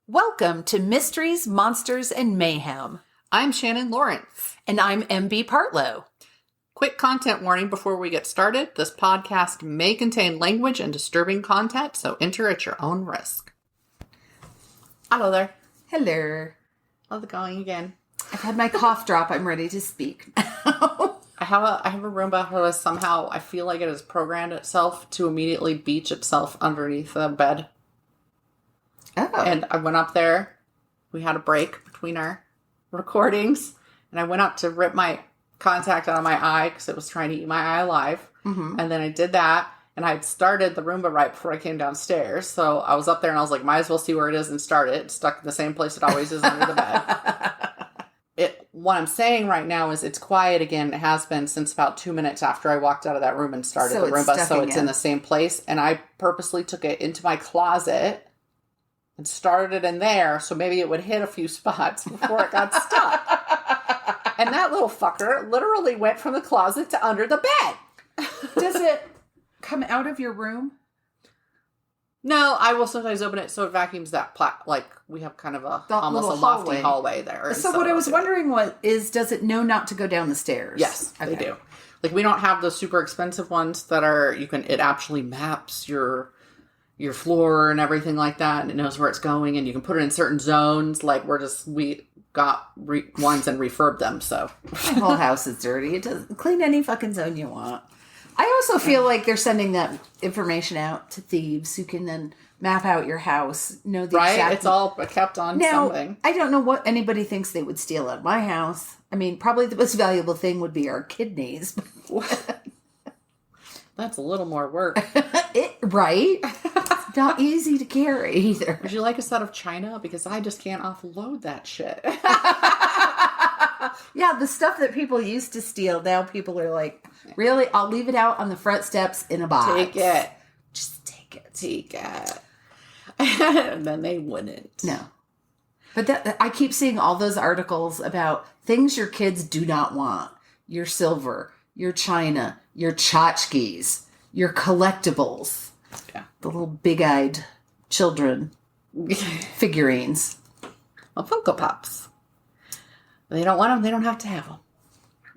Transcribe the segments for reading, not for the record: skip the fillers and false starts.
Welcome to Mysteries, Monsters, and Mayhem. I'm Shannon Lawrence. And I'm MB Partlow. Quick content warning before we get started. This podcast may contain language and disturbing content, so enter at your own risk. Hello there. Hello. How's it going again? I've had my cough drop. I'm ready to speak. I have a Roomba who has somehow, I feel like it has programmed itself to immediately beach itself underneath the bed. Oh. And I went up there. We had a break between our recordings. And I went up to rip my contact out of my eye because it was trying to eat my eye alive. Mm-hmm. And then I did that. And I had started the Roomba right before I came downstairs. So I was up there and I was like, might as well see where it is and start it. It's stuck in the same place it always is under the bed. What I'm saying right now is it's quiet again. It has been since about 2 minutes after I walked out of that room and started the Roomba. So it's in the same place. And I purposely took it into my closet and started it in there, so maybe it would hit a few spots before it got stuck. And that little fucker literally went from the closet to under the bed. Does it come out of your room? No, I will sometimes open it so it vacuums that like we have kind of almost a lofty hallway there. So what I was wondering does it know not to go down the stairs? Yes, they do. Like we don't have the super expensive ones that it actually maps your floor and everything like that, and it knows where it's going, and you can put it in certain zones. Like we got ones and refurbed them, so my whole house is dirty. It doesn't clean any fucking zone you want. I also feel like they're sending that information out to thieves who can then map out your house. Know the exact... It's all kept on something. I don't know what anybody thinks they would steal at my house. I mean, probably the most valuable thing would be our kidneys. That's a little more work. Right? It's not easy to carry either. Would you like a set of china? Because I just can't offload that shit. Yeah, the stuff that people used to steal, now people are like, really? I'll leave it out on the front steps in a box. Take it. Just take it. Take it. And then they wouldn't. No. But I keep seeing all those articles about things your kids do not want. Your silver, your china, your tchotchkes, your collectibles. Yeah. The little big-eyed children figurines. Well, Funko Pops. If they don't want them, they don't have to have them.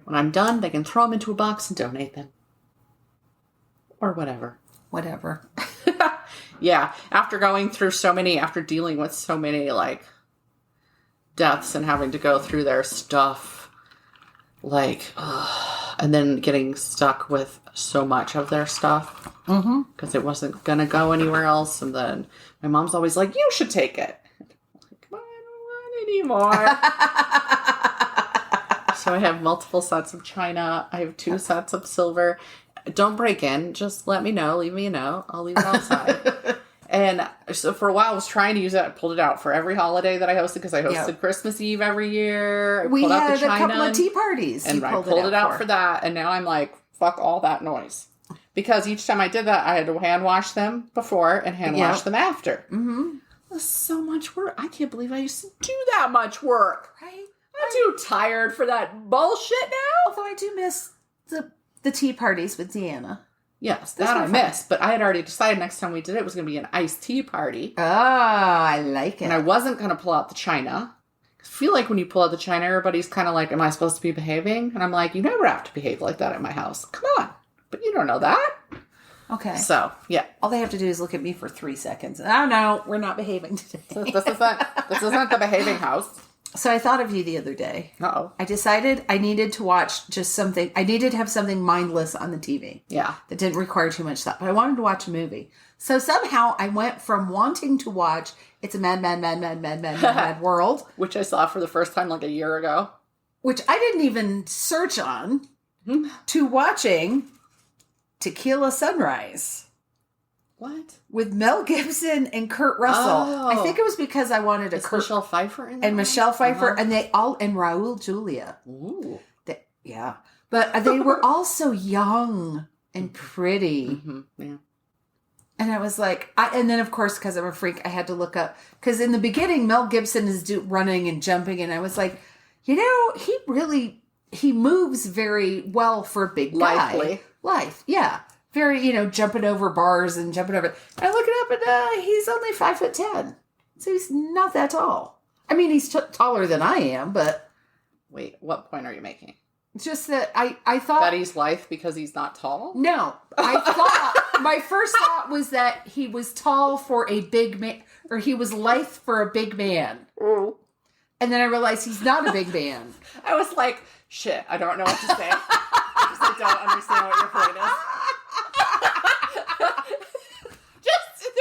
When I'm done, they can throw them into a box and donate them. Or whatever. Whatever. Yeah. After dealing with so many, like, deaths and having to go through their stuff, like, and then getting stuck with so much of their stuff because it wasn't going to go anywhere else. And then my mom's always like, you should take it. I'm like, I don't want anymore. So I have multiple sets of china. I have 2 sets of silver. Don't break in. Just let me know. Leave me a note. I'll leave it outside. And so for a while I was trying to use it. I pulled it out for every holiday that I hosted because I hosted Christmas Eve every year. We had a couple of tea parties. And I pulled it out for that. And now I'm like, fuck all that noise. Because each time I did that, I had to hand wash them before and hand wash them after. Mm-hmm. That's so much work. I can't believe I used to do that much work. Right? I'm too tired for that bullshit now. Although I do miss the tea parties with Deanna. Yes, that I missed. But I had already decided next time we did it was going to be an iced tea party. Oh, I like it. And I wasn't going to pull out the china. I feel like when you pull out the china, everybody's kind of like, am I supposed to be behaving? And I'm like, you never have to behave like that at my house. Come on. But you don't know that. Okay. So, yeah. All they have to do is look at me for 3 seconds. Oh, no, we're not behaving today. This isn't the behaving house. So I thought of you the other day. Uh-oh. I decided I needed to watch just something. I needed to have something mindless on the TV. Yeah. That didn't require too much thought. But I wanted to watch a movie. So somehow I went from wanting to watch It's a Mad World. Which I saw for the first time like a year ago. Which I didn't even search on. To watching Tequila Sunrise. What? With Mel Gibson and Kurt Russell. Oh. I think it was because I wanted a Kurt... Michelle Pfeiffer in there? And Michelle Pfeiffer. And Raul Julia. Ooh. Yeah. But they were all so young and pretty. Mm-hmm. Yeah. And I was like... and then, of course, because I'm a freak, I had to look up... Because in the beginning, Mel Gibson is running and jumping. And I was like, he moves very well for a big guy. Life. Yeah. Very, jumping over bars and jumping over. I look it up and he's only 5'10". So he's not that tall. I mean, he's taller than I am, but... Wait, what point are you making? Just that I thought... That he's lithe because he's not tall? No. I thought... My first thought was that he was tall for a big man... Or he was lithe for a big man. Mm. And then I realized he's not a big man. I was like, shit, I don't know what to say. Because I don't understand what your point is.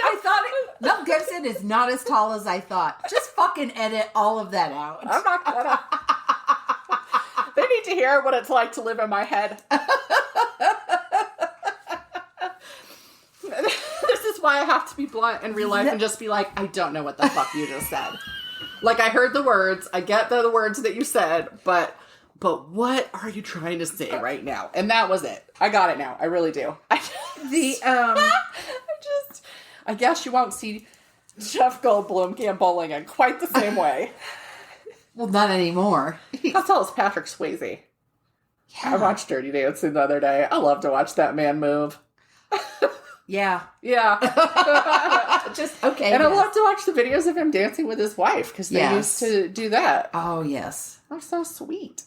I thought Mel Gibson is not as tall as I thought. Just fucking edit all of that out. I'm not gonna. They need to hear what it's like to live in my head. This is why I have to be blunt in real life and just be like, I don't know what the fuck you just said. Like, I heard the words. I get the words that you said, but what are you trying to say right now? And that was it. I got it now. I really do. I guess you won't see Jeff Goldblum gambling in quite the same way. Well, not anymore. How tall is Patrick Swayze? Yeah. I watched Dirty Dancing the other day. I love to watch that man move. Yeah. Yeah. Just, okay. And I love to watch the videos of him dancing with his wife, because they used to do that. Oh, yes. They're so sweet.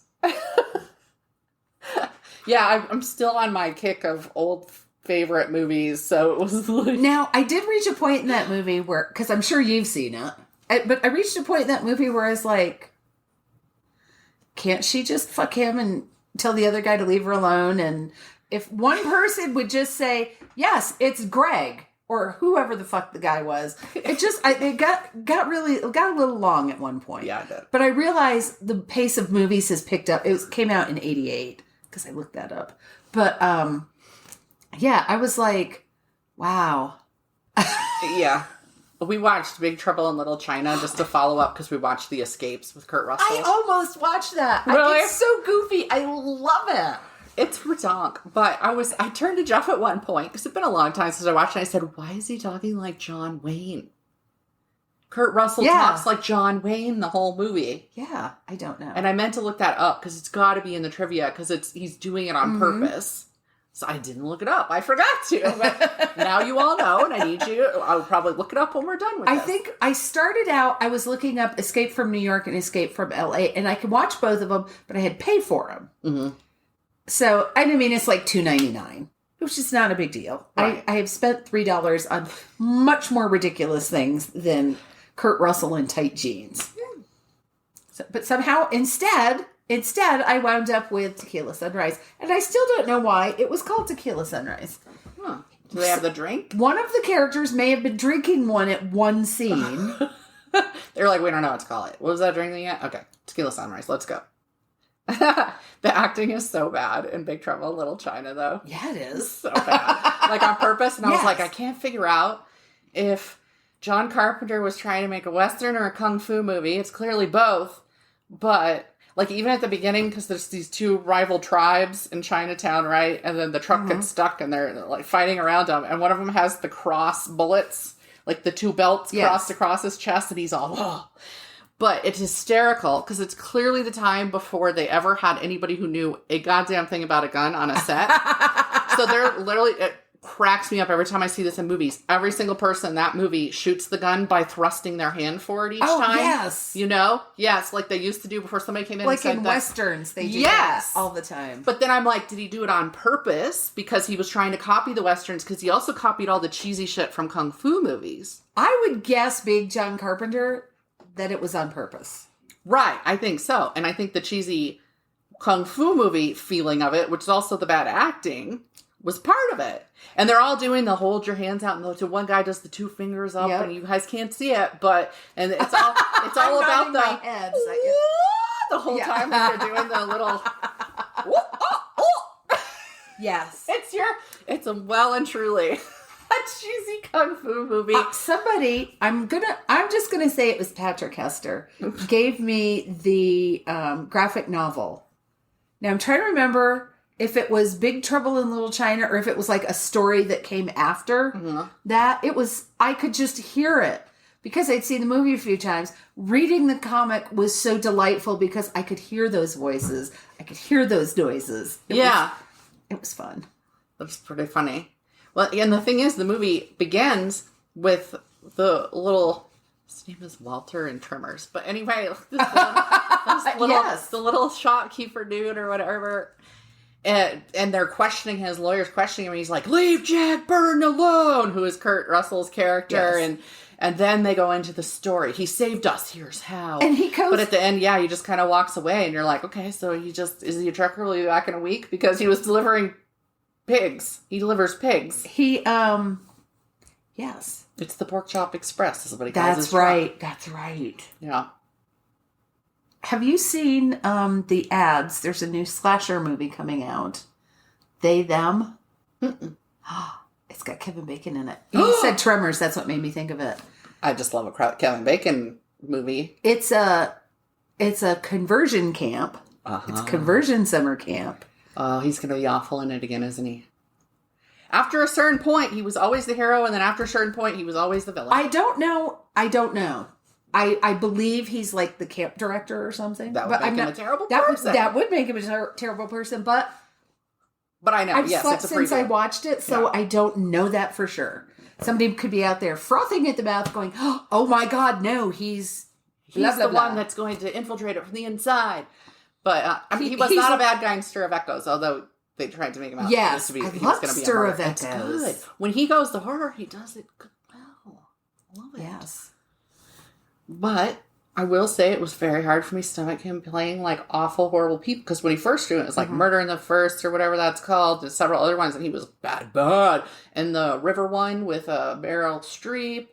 Yeah, I'm still on my kick of old favorite movies, so it was like... Now, I did reach a point in that movie where, because I'm sure you've seen it, but I reached a point in that movie where I was like, can't she just fuck him and tell the other guy to leave her alone? And if one person would just say, yes, it's Greg, or whoever the fuck the guy was, it got a little long at one point. Yeah, it did. But I realized the pace of movies has picked up. Came out in 88, because I looked that up. But, yeah, I was like, wow. Yeah. We watched Big Trouble in Little China just to follow up, because we watched The Escapes with Kurt Russell. I almost watched that. Really? It's so goofy. I love it. It's redonk. But I turned to Jeff at one point, because it's been a long time since I watched it, and I said, why is he talking like John Wayne? Kurt Russell talks like John Wayne the whole movie. Yeah, I don't know. And I meant to look that up, because it's got to be in the trivia, because he's doing it on purpose. So I didn't look it up. I forgot to. But now you all know, and I need you. I'll probably look it up when we're done with this. I think I started out, I was looking up Escape from New York and Escape from L.A., and I could watch both of them, but I had to pay for them. Mm-hmm. So, I mean, it's like $2.99, which is not a big deal. Right. I have spent $3 on much more ridiculous things than Kurt Russell in tight jeans. Yeah. So, but somehow, Instead, I wound up with Tequila Sunrise. And I still don't know why it was called Tequila Sunrise. Huh. Do they have the drink? One of the characters may have been drinking one at one scene. They were like, we don't know what to call it. What was that drink yet? Okay, Tequila Sunrise. Let's go. The acting is so bad in Big Trouble in Little China, though. Yeah, it is. It's so bad. Like, on purpose. And I was like, I can't figure out if John Carpenter was trying to make a Western or a Kung Fu movie. It's clearly both. But... like, even at the beginning, because there's these two rival tribes in Chinatown, right? And then the truck gets stuck, and they're, like, fighting around them. And one of them has the cross bullets, like the two belts crossed across his chest, and he's all, oh. But it's hysterical, because it's clearly the time before they ever had anybody who knew a goddamn thing about a gun on a set. So they're literally... it cracks me up every time I see this in movies. Every single person in that movie shoots the gun by thrusting their hand forward each time. Yes. You know? Yes, like they used to do before somebody came in like and said in that. Westerns, they do that all the time. But then I'm like, did he do it on purpose? Because he was trying to copy the Westerns, because he also copied all the cheesy shit from Kung Fu movies. I would guess Big John Carpenter that it was on purpose. Right, I think so. And I think the cheesy Kung Fu movie feeling of it, which is also the bad acting, was part of it. And they're all doing the hold your hands out, and the one guy does the two fingers up, and you guys can't see it, but and it's all about the head, the whole time that they're doing the little yes. It's a well and truly a cheesy Kung Fu movie. Somebody, I'm just gonna say it was Patrick Hester, gave me the graphic novel. Now I'm trying to remember if it was Big Trouble in Little China or if it was like a story that came after that. It was, I could just hear it because I'd seen the movie a few times. Reading the comic was so delightful because I could hear those voices. I could hear those noises. It was fun. That's pretty funny. Well, and the thing is, the movie begins with the little His name is Walter in Tremors. But anyway, the little shopkeeper dude or whatever. And they're questioning his lawyers, questioning him. And he's like, "Leave Jack Burton alone," who is Kurt Russell's character. Yes. And then they go into the story. He saved us. Here's how. And he goes... But at the end, he just kind of walks away. And you're like, okay, so is he a trucker? Will he be back in a week? Because he was delivering pigs. He delivers pigs. Yes. It's the Pork Chop Express is what he calls his right. truck. That's right. Yeah. Have you seen the ads? There's a new slasher movie coming out. They, Them. Mm-mm. It's got Kevin Bacon in it. You said Tremors. That's what made me think of it. I just love a Kevin Bacon movie. It's a conversion camp. Uh-huh. It's a conversion summer camp. Oh, he's going to be awful in it again, isn't he? After a certain point, he was always the hero, and then after a certain point, he was always the villain. I don't know. I believe he's like the camp director or something. That would make him a terrible person. That would make him a terrible person, but I know, I've yes, slept it's a since preview. I watched it, so I don't know that for sure. Somebody could be out there frothing at the mouth going, "Oh my God, no, he's blah, blah, the blah. one that's going to infiltrate it from the inside." But he was not a bad guy in Stir of Echoes, although they tried to make him out. Yes, to be, I he love was Stir of Echoes. Echoes. It's good. When he goes to horror, he does it good. Well, I love it. Yes. But I will say it was very hard for me to stomach him playing like awful, horrible people. Because when he first did it, it was like Murder in the First or whatever that's called. There's several other ones, and he was bad. And the River one with Meryl Streep.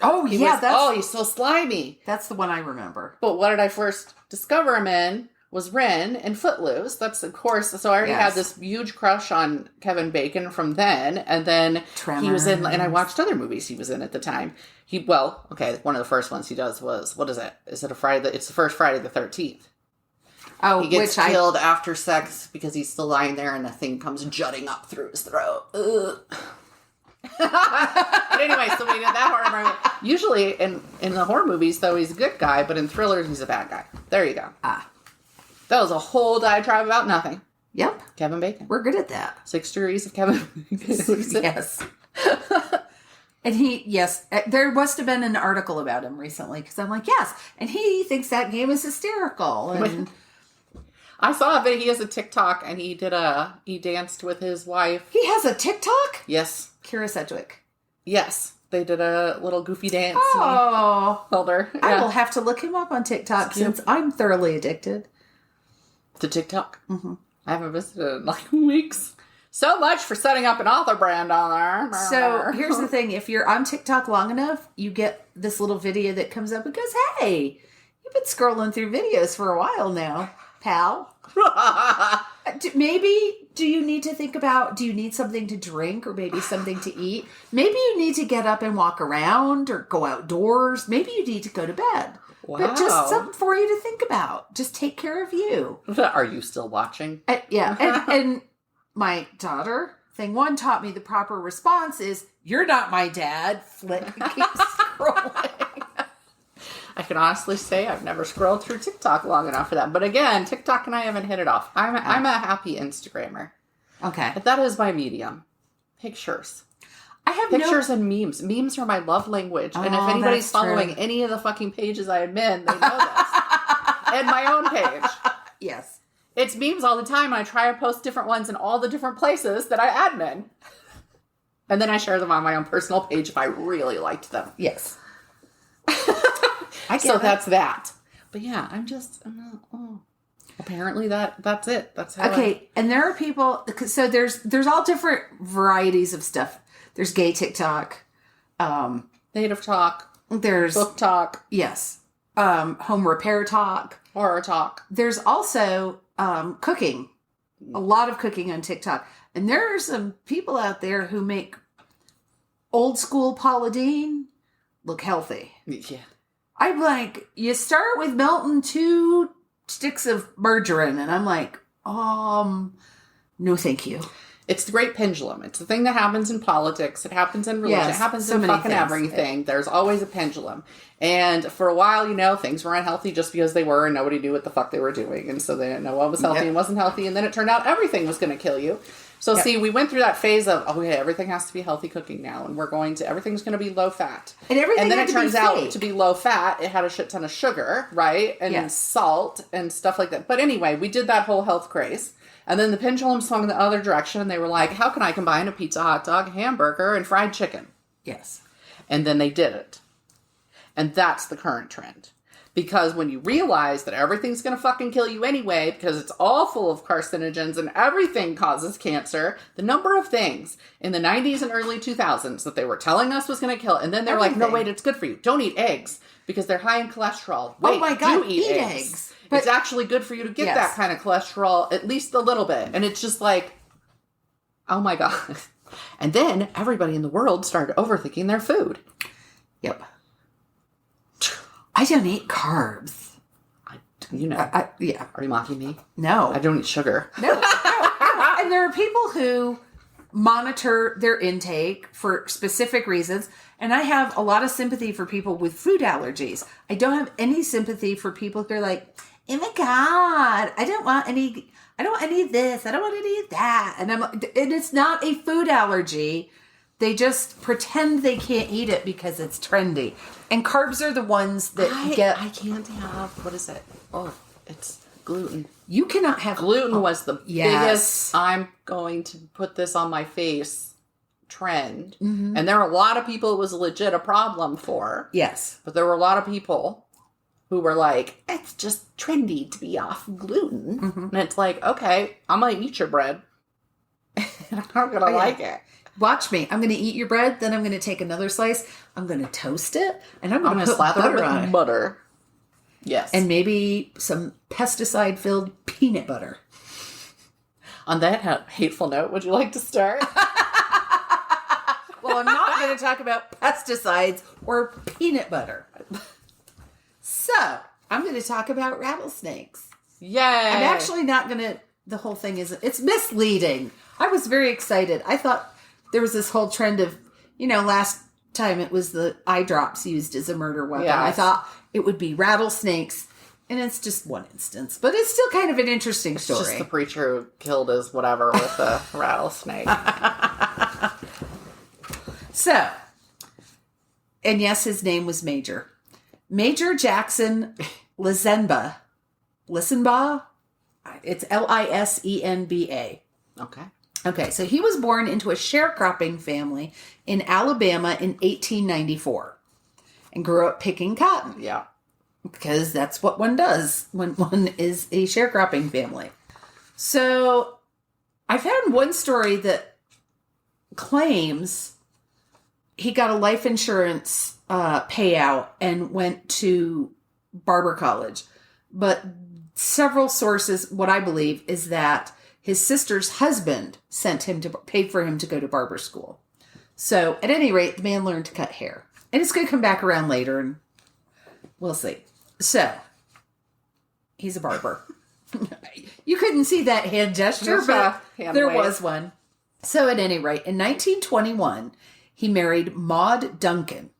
Oh, he's so slimy. That's the one I remember. But what did I first discover him in was Ren and Footloose. That's, of course, so I already had this huge crush on Kevin Bacon from then. And then Tremors. He was in, and I watched other movies he was in at the time. One of the first ones he does was, what is it? Is it it's the first Friday the 13th. Oh, he gets killed after sex because he's still lying there and a thing comes jutting up through his throat. But anyway, so we did that horror movie. Usually in the horror movies, though, he's a good guy, but in thrillers, he's a bad guy. There you go. That was a whole diatribe about nothing. Yep. Kevin Bacon. We're good at that. 6 Degrees of Kevin Bacon. Yes. And there must have been an article about him recently, because I'm like, yes, and he thinks that game is hysterical. And I saw a video. He has a TikTok, and he danced with his wife. He has a TikTok? Yes. Kira Sedgwick. Yes. They did a little goofy dance. Oh. Told her. Yeah. I will have to look him up on TikTok since I'm thoroughly addicted. To TikTok? Mm-hmm. I haven't visited in like weeks. So much for setting up an author brand on there. So here's the thing. If you're on TikTok long enough, you get this little video that comes up and goes, "Hey, you've been scrolling through videos for a while now, pal." Maybe do you need to think about, do you need something to drink or maybe something to eat? Maybe you need to get up and walk around or go outdoors. Maybe you need to go to bed. Wow. But just something for you to think about. Just take care of you. Are you still watching? Yeah. And my daughter, thing one, taught me the proper response is, "You're not my dad." Flip, keep scrolling. I can honestly say I've never scrolled through TikTok long enough for that. But again, TikTok and I haven't hit it off. I'm a happy Instagrammer. Okay. That is my medium. Pictures. I have Pictures and memes. Memes are my love language. And if anybody's following any of the fucking pages I admin, they know this. And my own page. Yes. It's memes all the time. And I try to post different ones in all the different places that I admin. And then I share them on my own personal page if I really liked them. Yes. That's that. But yeah, apparently that's it. That's how and there are people, so there's all different varieties of stuff. There's gay TikTok. Native talk. There's book talk. Yes. Home repair talk. Horror talk. There's also cooking. A lot of cooking on TikTok. And there are some people out there who make old school Paula Deen look healthy. Yeah. I'm like, you start with melting 2 sticks of margarine. And I'm like, no thank you. It's the great pendulum. It's the thing that happens in politics. It happens in religion. Yes, it happens so in many fucking things. everything. There's always a pendulum. And for a while, things were unhealthy just because they were and nobody knew what the fuck they were doing. And so they didn't know what was healthy and wasn't healthy. And then it turned out everything was going to kill you. So Yep. see, we went through that phase of, okay, everything has to be healthy cooking now, and everything's going to be low fat. And everything then had it to be turns out fake. to be low fat, it had a shit ton of sugar, right? And Yes. salt and stuff like that. But anyway, we did that whole health craze. And then the pendulum swung in the other direction, and they were like, how can I combine a pizza, hot dog, hamburger, and fried chicken? Yes. And then they did it. And that's the current trend. Because when you realize that everything's going to fucking kill you anyway, because it's all full of carcinogens and everything causes cancer, the number of things in the 90s and early 2000s that they were telling us was going to kill, and then they're like, no, wait, it's good for you. Don't eat eggs because they're high in cholesterol. Wait, oh my God, do eat eggs. But it's actually good for you to get that kind of cholesterol, at least a little bit. And it's just like, oh my God. And then everybody in the world started overthinking their food. Yep. I don't eat carbs. Yeah. Are you mocking me? No. I don't eat sugar. No. And there are people who monitor their intake for specific reasons. And I have a lot of sympathy for people with food allergies. I don't have any sympathy for people who are like, oh my God, I don't want any of this. I don't want any of that. And it's not a food allergy. They just pretend they can't eat it because it's trendy. And carbs are the ones that I can't have, what is it? Oh, it's gluten. You cannot have... Gluten was the yes. biggest, I'm going to put this on my face trend. Mm-hmm. And there were a lot of people it was legit a problem for. Yes. But there were a lot of people who were like, it's just trendy to be off gluten. Mm-hmm. And it's like, okay, I'm going to eat your bread. And I'm not going to like it. Watch me. I'm going to eat your bread, then I'm going to take another slice. I'm going to toast it, and I'm going to put slap butter it on with it. Butter. Yes. And maybe some pesticide-filled peanut butter. On that hateful note, would you like to start? Well, I'm not going to talk about pesticides or peanut butter. So, I'm going to talk about rattlesnakes. Yay! I'm actually not going to... The whole thing it's misleading. I was very excited. I thought there was this whole trend of, last time it was the eye drops used as a murder weapon. Yes. I thought it would be rattlesnakes, and it's just one instance. But it's still kind of an interesting story. It's just the preacher who killed his whatever with the rattlesnake. So, and yes, his name was Major. Major Jackson Lisenba. Lisenba? It's Lisenba. Okay, so he was born into a sharecropping family in Alabama in 1894 and grew up picking cotton. Yeah. Because that's what one does when one is a sharecropping family. So I found one story that claims he got a life insurance payout and went to barber college. But several sources, what I believe is that his sister's husband paid for him to go to barber school. So, at any rate, the man learned to cut hair. And it's going to come back around later, and we'll see. So, he's a barber. You couldn't see that hand gesture, but there was one. So, at any rate, in 1921, he married Maud Duncan.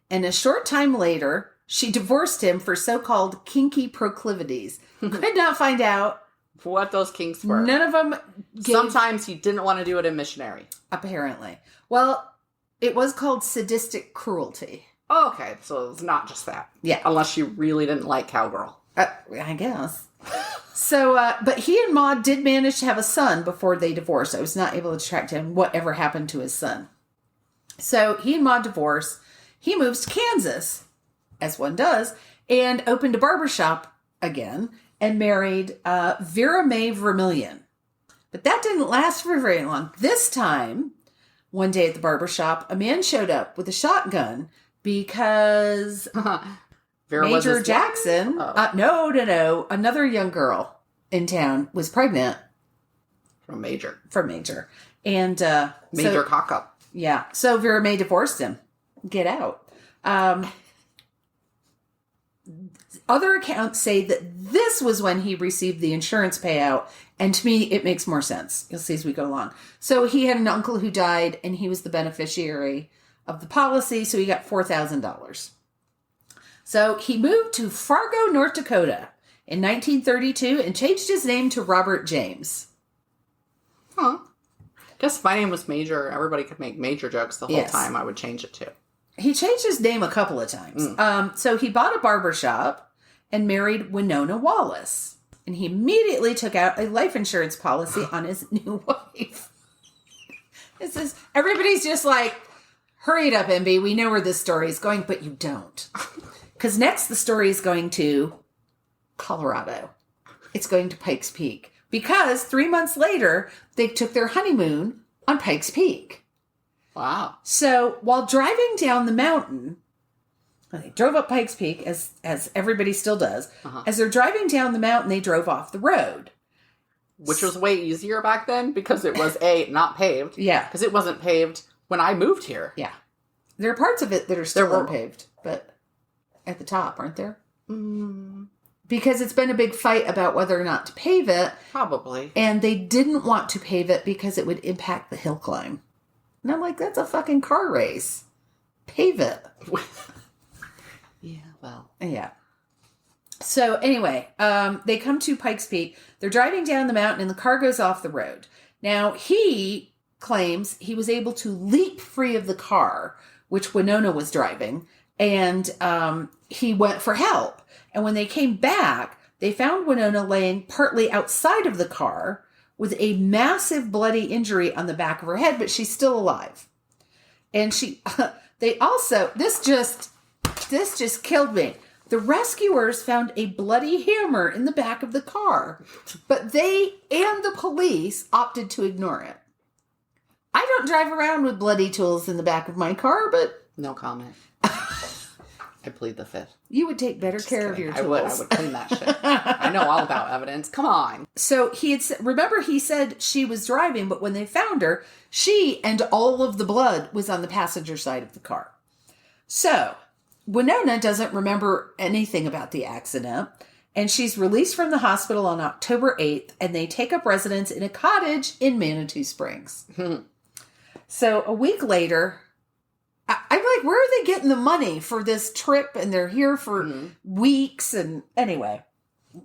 And a short time later, she divorced him for so-called kinky proclivities. Could not find out what those kinks were. None of them Sometimes he didn't want to do it in missionary. Apparently. Well, it was called sadistic cruelty. Oh, okay, so it's not just that. Yeah. Unless you really didn't like cowgirl. I guess. So, but he and Maud did manage to have a son before they divorced. I was not able to track down whatever happened to his son. So, he and Maud divorced. He moves to Kansas, as one does, and opened a barbershop again and married Vera Mae Vermillion. But that didn't last for very long. This time, one day at the barbershop, a man showed up with a shotgun because Major Jackson, no, another young girl in town was pregnant. From Major. And Major cock up. Yeah. So Vera Mae divorced him. Get out. Other accounts say that this was when he received the insurance payout. And to me, it makes more sense. You'll see as we go along. So he had an uncle who died, and he was the beneficiary of the policy. So he got $4,000. So he moved to Fargo, North Dakota in 1932 and changed his name to Robert James. Huh. guess if my name was Major, everybody could make Major jokes the whole time. I would change it too. He changed his name a couple of times. So he bought a barbershop and married Winona Wallace. And he immediately took out a life insurance policy on his new wife. This is, everybody's just like, hurry it up, MB. We know where this story is going, but you don't. Because next the story is going to Colorado. It's going to Pikes Peak. Because 3 months later, they took their honeymoon on Pikes Peak. Wow. So while driving down the mountain, they drove up Pikes Peak, as everybody still does. As they're driving down the mountain, they drove off the road. Which was way easier back then because it was, not paved. Yeah. Because it wasn't paved when I moved here. Yeah. There are parts of it that are still unpaved, but at the top, aren't there? Because it's been a big fight about whether or not to pave it. Probably. And they didn't want to pave it because it would impact the hill climb. And I'm like, that's a fucking car race. Pave it. Yeah, well. Yeah. So anyway, they come to Pikes Peak. They're driving down the mountain and the car goes off the road. Now, he claims he was able to leap free of the car, which Winona was driving, and he went for help. And when they came back, they found Winona laying partly outside of the car with a massive bloody injury on the back of her head, but she's still alive. And they also, this just killed me. The rescuers found a bloody hammer in the back of the car, but they and the police opted to ignore it. I don't drive around with bloody tools in the back of my car, but... No comment. I plead the fifth. You would take better care of your tools. I would clean that shit. I know all about evidence. Come on. So he said she was driving, but when they found her, she and all of the blood was on the passenger side of the car. So Winona doesn't remember anything about the accident, and she's released from the hospital on October 8th, and they take up residence in a cottage in Manitou Springs. So a week later, I'm like, where are they getting the money for this trip? And they're here for weeks. And anyway,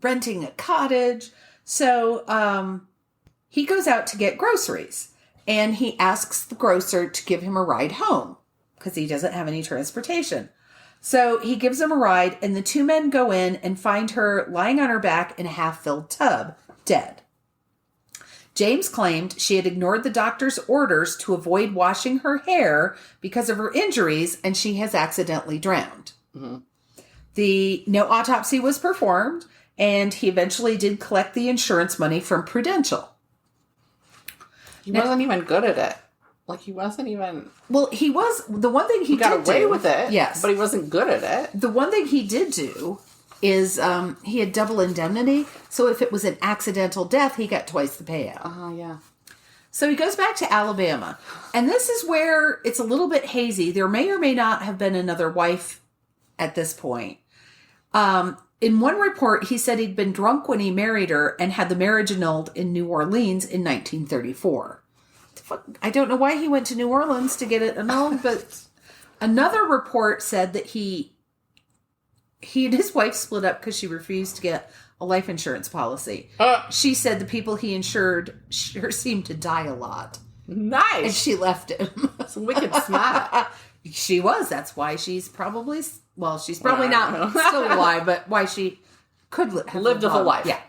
renting a cottage. So he goes out to get groceries. And he asks the grocer to give him a ride home because he doesn't have any transportation. So he gives him a ride. And the two men go in and find her lying on her back in a half-filled tub, dead. James claimed she had ignored the doctor's orders to avoid washing her hair because of her injuries, and she has accidentally drowned. No autopsy was performed, and he eventually did collect the insurance money from Prudential. He wasn't even good at it. Like, he wasn't even... Well, he was... The one thing he got away with it. Yes. But he wasn't good at it. The one thing he did do is he had double indemnity. So if it was an accidental death, he got twice the payout. Yeah. So he goes back to Alabama. And this is where it's a little bit hazy. There may or may not have been another wife at this point. In one report, he said he'd been drunk when he married her and had the marriage annulled in New Orleans in 1934. I don't know why he went to New Orleans to get it annulled, but another report said that he and his wife split up because she refused to get a life insurance policy. She said the people he insured seemed to die a lot. Nice. And she left him. That's wicked smart. She was. That's why she's probably... Well, she's probably not still alive, but why she could have lived a full life. Yeah.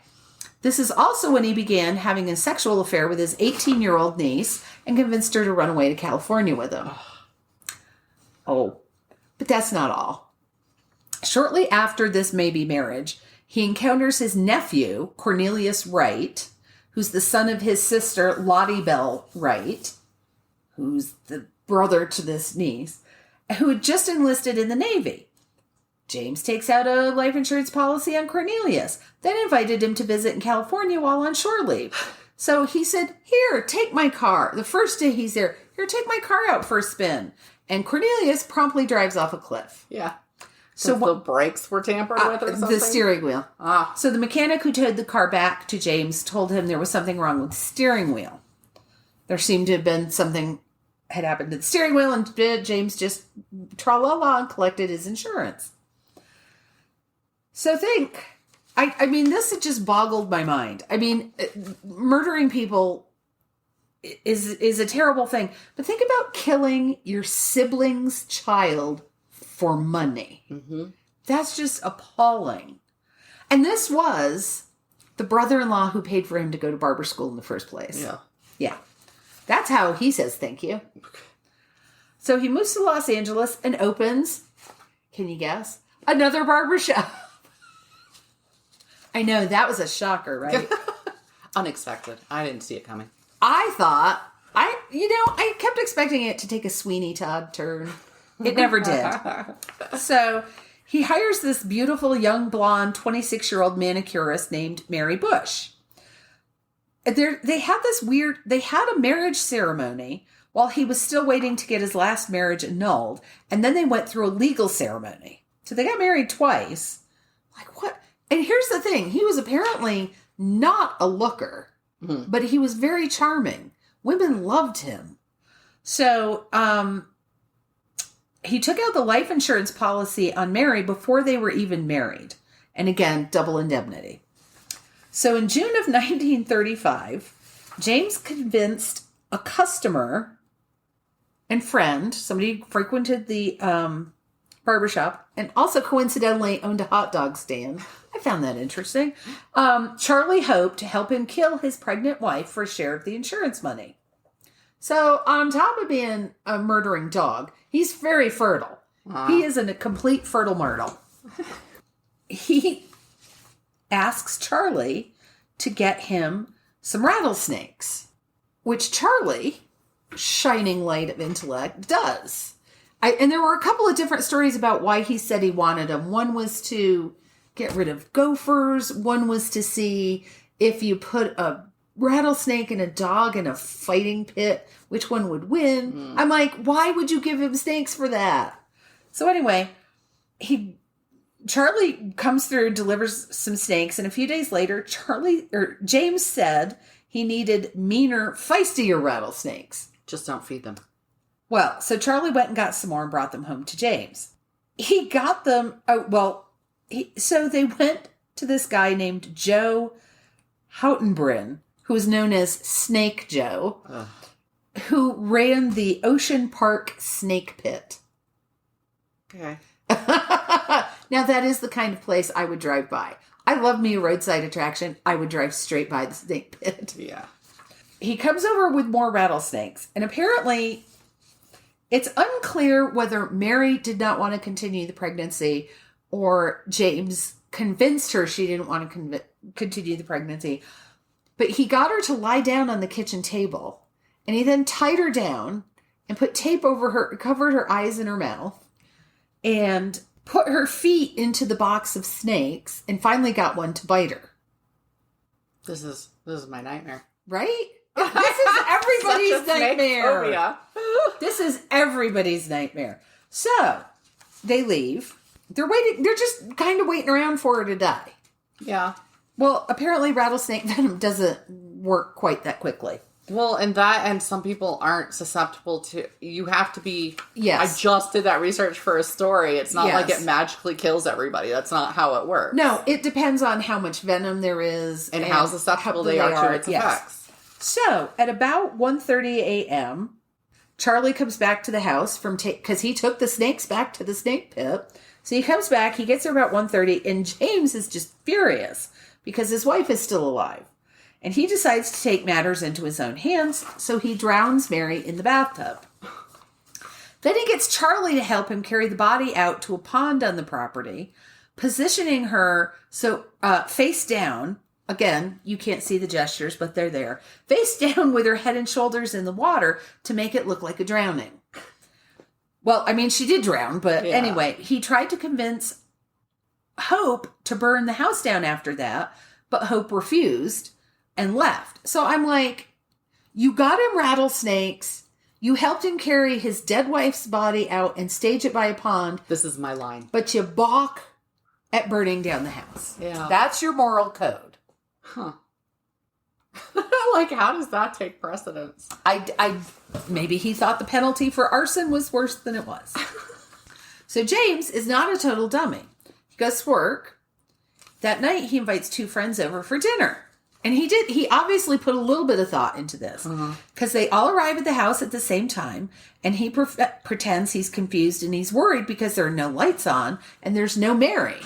This is also when he began having a sexual affair with his 18-year-old niece and convinced her to run away to California with him. But that's not all. Shortly after this maybe marriage, he encounters his nephew, Cornelius Wright, who's the son of his sister, Lottie Bell Wright, who's the brother to this niece, who had just enlisted in the Navy. James takes out a life insurance policy on Cornelius, then invited him to visit in California while on shore leave. So he said, here, take my car. The first day he's there, here, take my car out for a spin. And Cornelius promptly drives off a cliff. Yeah. So the brakes were tampered with or something? The steering wheel. So the mechanic who towed the car back to James told him there was something wrong with the steering wheel. There seemed to have been something had happened to the steering wheel, and James just tra-la-la and collected his insurance. So I mean, this had just boggled my mind. I mean, murdering people is a terrible thing. But think about killing your sibling's child for money. Mm-hmm. That's just appalling. And this was the brother-in-law who paid for him to go to barber school in the first place. Yeah. Yeah. That's how he says thank you. So he moves to Los Angeles and opens, can you guess, another barber shop. I know, that was a shocker, right? Unexpected. I didn't see it coming. I kept expecting it to take a Sweeney Todd turn. It never did. So he hires this beautiful young blonde 26-year-old manicurist named Mary Bush. They had a marriage ceremony while he was still waiting to get his last marriage annulled. And then they went through a legal ceremony. So they got married twice. Like, what? And here's the thing. He was apparently not a looker, but he was very charming. Women loved him. So he took out the life insurance policy on Mary before they were even married. And again, double indemnity. So in June of 1935, James convinced a customer and friend, somebody who frequented the barbershop and also coincidentally owned a hot dog stand. I found that interesting. Charlie Hope to help him kill his pregnant wife for a share of the insurance money. So on top of being a murdering dog, he's very fertile. He is a complete fertile myrtle. He asks Charlie to get him some rattlesnakes, which Charlie, shining light of intellect, does. And there were a couple of different stories about why he said he wanted them. One was to get rid of gophers. One was to see if you put a rattlesnake and a dog in a fighting pit, which one would win. I'm like, why would you give him snakes for that? So anyway, Charlie comes through, delivers some snakes, and a few days later, James said he needed meaner, feistier rattlesnakes. Just don't feed them. Well, so Charlie went and got some more and brought them home to James. He got them, so they went to this guy named Joe Houtenbrin, who was known as Snake Joe, who ran the Ocean Park Snake Pit. Okay. Now, that is the kind of place I would drive by. I love me a roadside attraction. I would drive straight by the snake pit. Yeah. He comes over with more rattlesnakes, and apparently it's unclear whether Mary did not want to continue the pregnancy or James convinced her she didn't want to continue the pregnancy. But he got her to lie down on the kitchen table, and he then tied her down and put tape over her, covered her eyes and her mouth, and put her feet into the box of snakes, and finally got one to bite her. This is my nightmare. Right? This is everybody's nightmare. This is everybody's nightmare. So they leave. They're waiting. They're just kind of waiting around for her to die. Yeah. Well, apparently rattlesnake venom doesn't work quite that quickly. Well, and some people aren't susceptible to, you have to be, yes. I just did that research for a story. It's not like it magically kills everybody. That's not how it works. No, it depends on how much venom there is. And how susceptible they are to its effects. So, at about 1:30 a.m., Charlie comes back to the house because he took the snakes back to the snake pit. So he comes back, he gets there about 1:30, and James is just furious because his wife is still alive. And he decides to take matters into his own hands, so he drowns Mary in the bathtub. Then he gets Charlie to help him carry the body out to a pond on the property, positioning her so face down. Again, you can't see the gestures, but they're there. Face down with her head and shoulders in the water to make it look like a drowning. Well, I mean, she did drown, but anyway, he tried to convince Hope to burn the house down after that, but Hope refused and left. So I'm like, you got him rattlesnakes. You helped him carry his dead wife's body out and stage it by a pond. This is my line. But you balk at burning down the house. Yeah. That's your moral code. Huh. Like, how does that take precedence? I maybe he thought the penalty for arson was worse than it was. So James is not a total dummy. He goes to work. That night, he invites two friends over for dinner. And he obviously put a little bit of thought into this. Because they all arrive at the house at the same time. And he pretends he's confused and he's worried because there are no lights on and there's no Mary.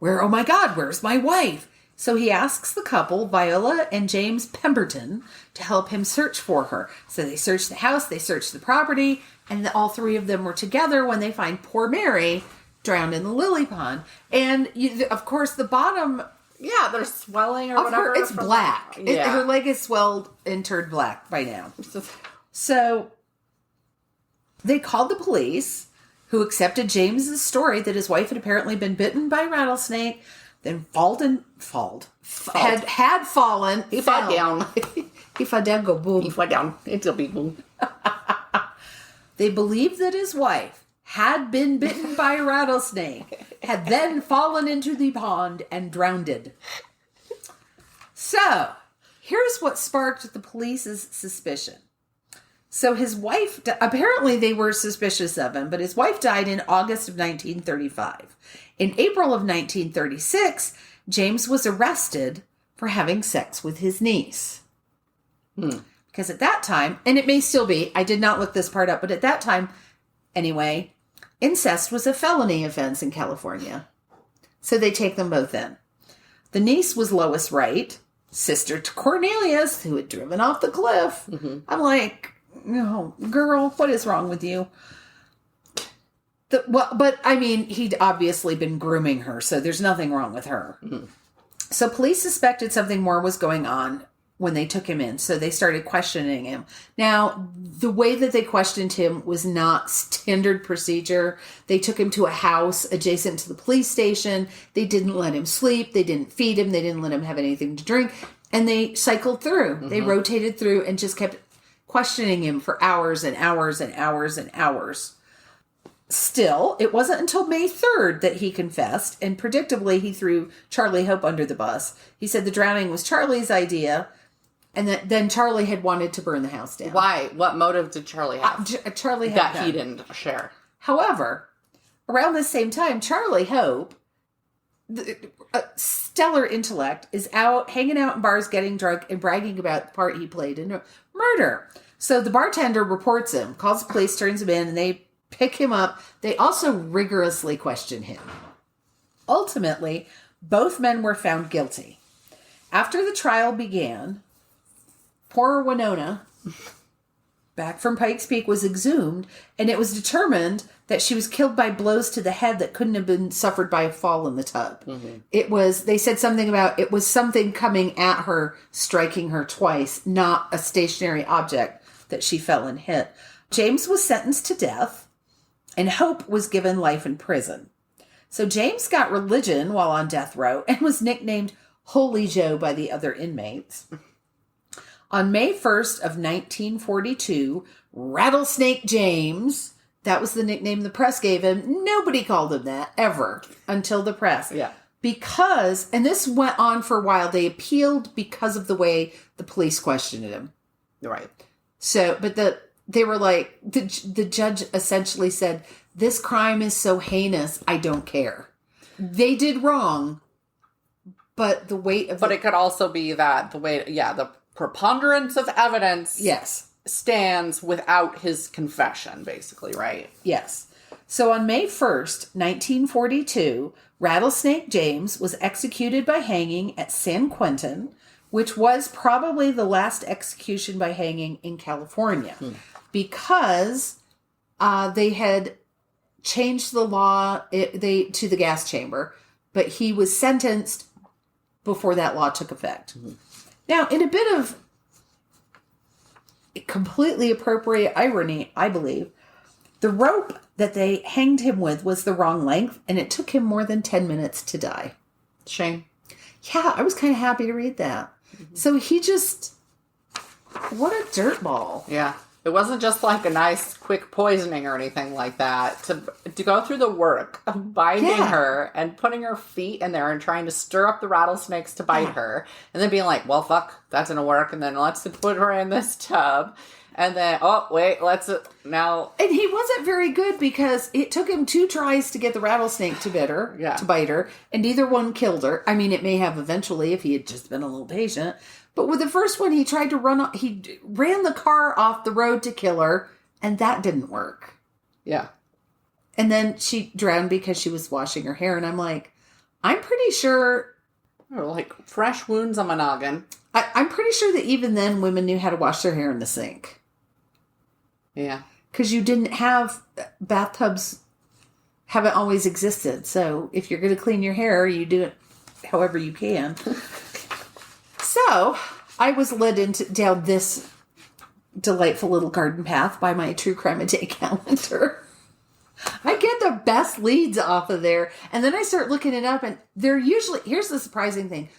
Oh my God, where's my wife? So he asks the couple, Viola and James Pemberton, to help him search for her. So they search the house, they search the property, and all three of them were together when they find poor Mary drowned in the lily pond. And, of course, the bottom... Yeah, there's swelling or whatever. It's black. Her leg is swelled and turned black by now. So they called the police, who accepted James's story that his wife had apparently been bitten by a rattlesnake, then had fallen. He fell down. He fell down, go boom. He fell down. It's a big boom. They believed that his wife had been bitten by a rattlesnake, had then fallen into the pond and drowned. So, here's what sparked the police's suspicion. So his wife, apparently they were suspicious of him, but his wife died in August of 1935. In April of 1936, James was arrested for having sex with his niece. Because at that time, and it may still be, I did not look this part up, but at that time, anyway, incest was a felony offense in California. So they take them both in. The niece was Lois Wright, sister to Cornelius, who had driven off the cliff. I'm like, no, girl, what is wrong with you? But I mean, he'd obviously been grooming her, so there's nothing wrong with her. So police suspected something more was going on when they took him in, so they started questioning him. Now, the way that they questioned him was not standard procedure. They took him to a house adjacent to the police station. They didn't let him sleep. They didn't feed him. They didn't let him have anything to drink. And they cycled through. They rotated through and just kept questioning him for hours and hours and hours and hours. Still, it wasn't until May 3rd that he confessed, and predictably he threw Charlie Hope under the bus. He said the drowning was Charlie's idea, and that then Charlie had wanted to burn the house down. Why? What motive did Charlie have? Charlie had that he didn't share. However, around the same time, Charlie Hope, stellar intellect, is out hanging out in bars, getting drunk, and bragging about the part he played in a murder. So the bartender reports him, calls the police, turns him in, and they pick him up. They also rigorously question him. Ultimately, both men were found guilty. After the trial began, poor Winona, back from Pikes Peak, was exhumed, and it was determined that she was killed by blows to the head that couldn't have been suffered by a fall in the tub. They said something about it was something coming at her, striking her twice, not a stationary object that she fell and hit. James was sentenced to death, and Hope was given life in prison. So James got religion while on death row and was nicknamed Holy Joe by the other inmates. On May 1st of 1942, Rattlesnake James, that was the nickname the press gave him. Nobody called him that, ever, until the press. Yeah. Because, and this went on for a while, they appealed because of the way the police questioned him. Right. So, but they were like, the judge essentially said, this crime is so heinous, I don't care. They did wrong, but the weight of... But it could also be that the preponderance of evidence stands without his confession, basically, right? Yes. So on May 1st, 1942, Rattlesnake James was executed by hanging at San Quentin, which was probably the last execution by hanging in California, because they had changed the law to the gas chamber, but he was sentenced before that law took effect. Now, in a bit of completely appropriate irony, I believe, the rope that they hanged him with was the wrong length, and it took him more than 10 minutes to die. Shame. Yeah, I was kind of happy to read that. So he just... What a dirtball. Yeah. It wasn't just like a nice, quick poisoning or anything like that. To go through the work of binding her and putting her feet in there and trying to stir up the rattlesnakes to bite her. And then being like, well, fuck, that's going to work. And then let's put her in this tub. And then, oh, wait, now. And he wasn't very good because it took him 2 tries to get the rattlesnake to bite her, and neither one killed her. I mean, it may have eventually if he had just been a little patient. But with the first one, he tried to he ran the car off the road to kill her, and that didn't work. Yeah. And then she drowned because she was washing her hair, and I'm like, I'm pretty sure... Like fresh wounds on my noggin. I'm pretty sure that even then women knew how to wash their hair in the sink. Yeah. Because you didn't have... Bathtubs haven't always existed. So if you're going to clean your hair, you do it however you can. So I was led down this delightful little garden path by my True Crime a Day calendar. I get the best leads off of there. And then I start looking it up, and they're usually... Here's the surprising thing.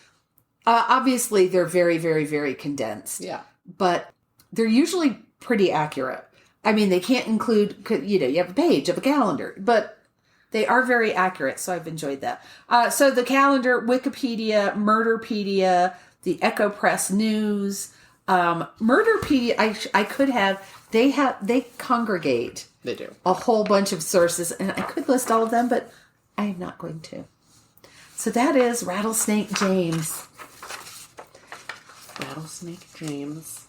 Obviously, they're very, very, very condensed. Yeah. But they're usually pretty accurate. I mean, they can't include... you have a page of a calendar. But they are very accurate, so I've enjoyed that. So the calendar, Wikipedia, Murderpedia, the Echo Press News... Murderpedia, I could have... They congregate... They do. A whole bunch of sources, and I could list all of them, but I am not going to. So that is Rattlesnake James. Rattlesnake James.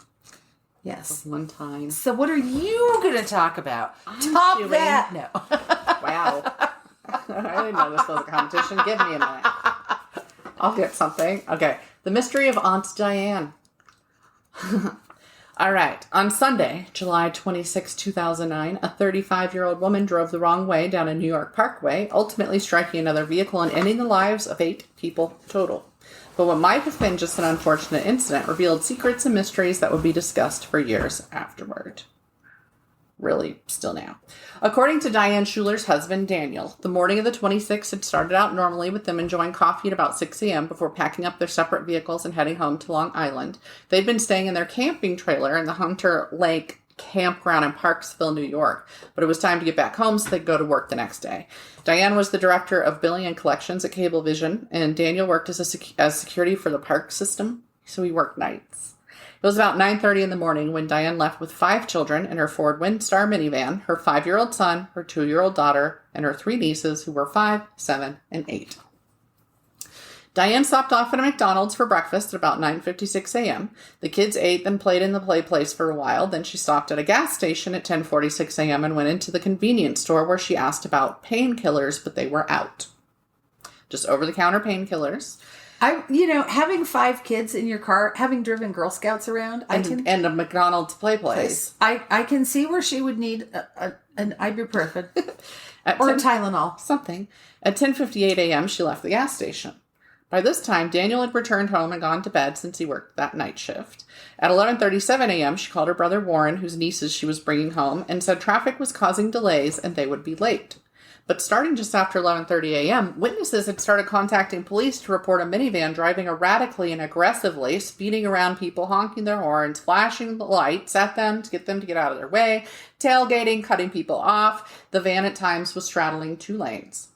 Yes. One time. So what are you going to talk about? Top that. No. Wow. I didn't know this was a competition. Give me a minute. I'll get something. Okay. The Mystery of Aunt Diane. All right. On Sunday, July 26, 2009, a 35-year-old woman drove the wrong way down a New York parkway, ultimately striking another vehicle and ending the lives of 8 people total. But what might have been just an unfortunate incident revealed secrets and mysteries that would be discussed for years afterward. Really, still now. According to Diane Schuler's husband, Daniel, the morning of the 26th had started out normally with them enjoying coffee at about 6 a.m. before packing up their separate vehicles and heading home to Long Island. They'd been staying in their camping trailer in the Hunter Lake campground in Parksville, New York, but it was time to get back home so they'd go to work the next day. Diane was the director of billing and collections at Cablevision, and Daniel worked as security for the park system, so he worked nights. It was about 9:30 in the morning when Diane left with 5 children in her Ford Windstar minivan, her 5-year-old son, her 2-year-old daughter, and her 3 nieces who were 5, 7, and 8. Diane stopped off at a McDonald's for breakfast at about 9:56 a.m. The kids ate, then played in the play place for a while. Then she stopped at a gas station at 10:46 a.m. and went into the convenience store where she asked about painkillers, but they were out. Just over-the-counter painkillers. Having 5 kids in your car, having driven Girl Scouts around, and a McDonald's play place. I can see where she would need an ibuprofen or a Tylenol. Something. At 10:58 a.m., she left the gas station. By this time, Daniel had returned home and gone to bed since he worked that night shift. At 11:37 a.m., she called her brother Warren, whose nieces she was bringing home, and said traffic was causing delays and they would be late. But starting just after 11:30 a.m., witnesses had started contacting police to report a minivan driving erratically and aggressively, speeding around people, honking their horns, flashing the lights at them to get out of their way, tailgating, cutting people off. The van at times was straddling 2 lanes.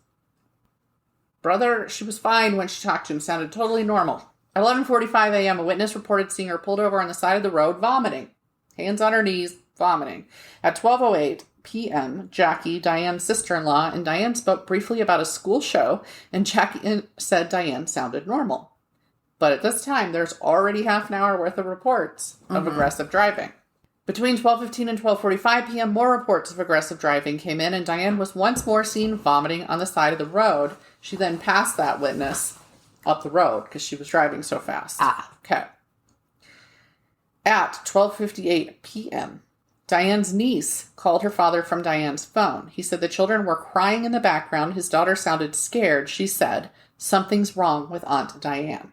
Brother, she was fine when she talked to him, sounded totally normal. At 11:45 a.m., a witness reported seeing her pulled over on the side of the road, vomiting. Hands on her knees, vomiting. At 12:08 p.m., Jackie, Diane's sister-in-law, and Diane spoke briefly about a school show, and Jackie said Diane sounded normal. But at this time, there's already half an hour worth of reports of aggressive driving. Between 12:15 and 12:45 p.m., more reports of aggressive driving came in, and Diane was once more seen vomiting on the side of the road. She then passed that witness up the road because she was driving so fast. Okay. At 12:58 p.m., Diane's niece called her father from Diane's phone. He said the children were crying in the background. His daughter sounded scared. She said, "Something's wrong with Aunt Diane."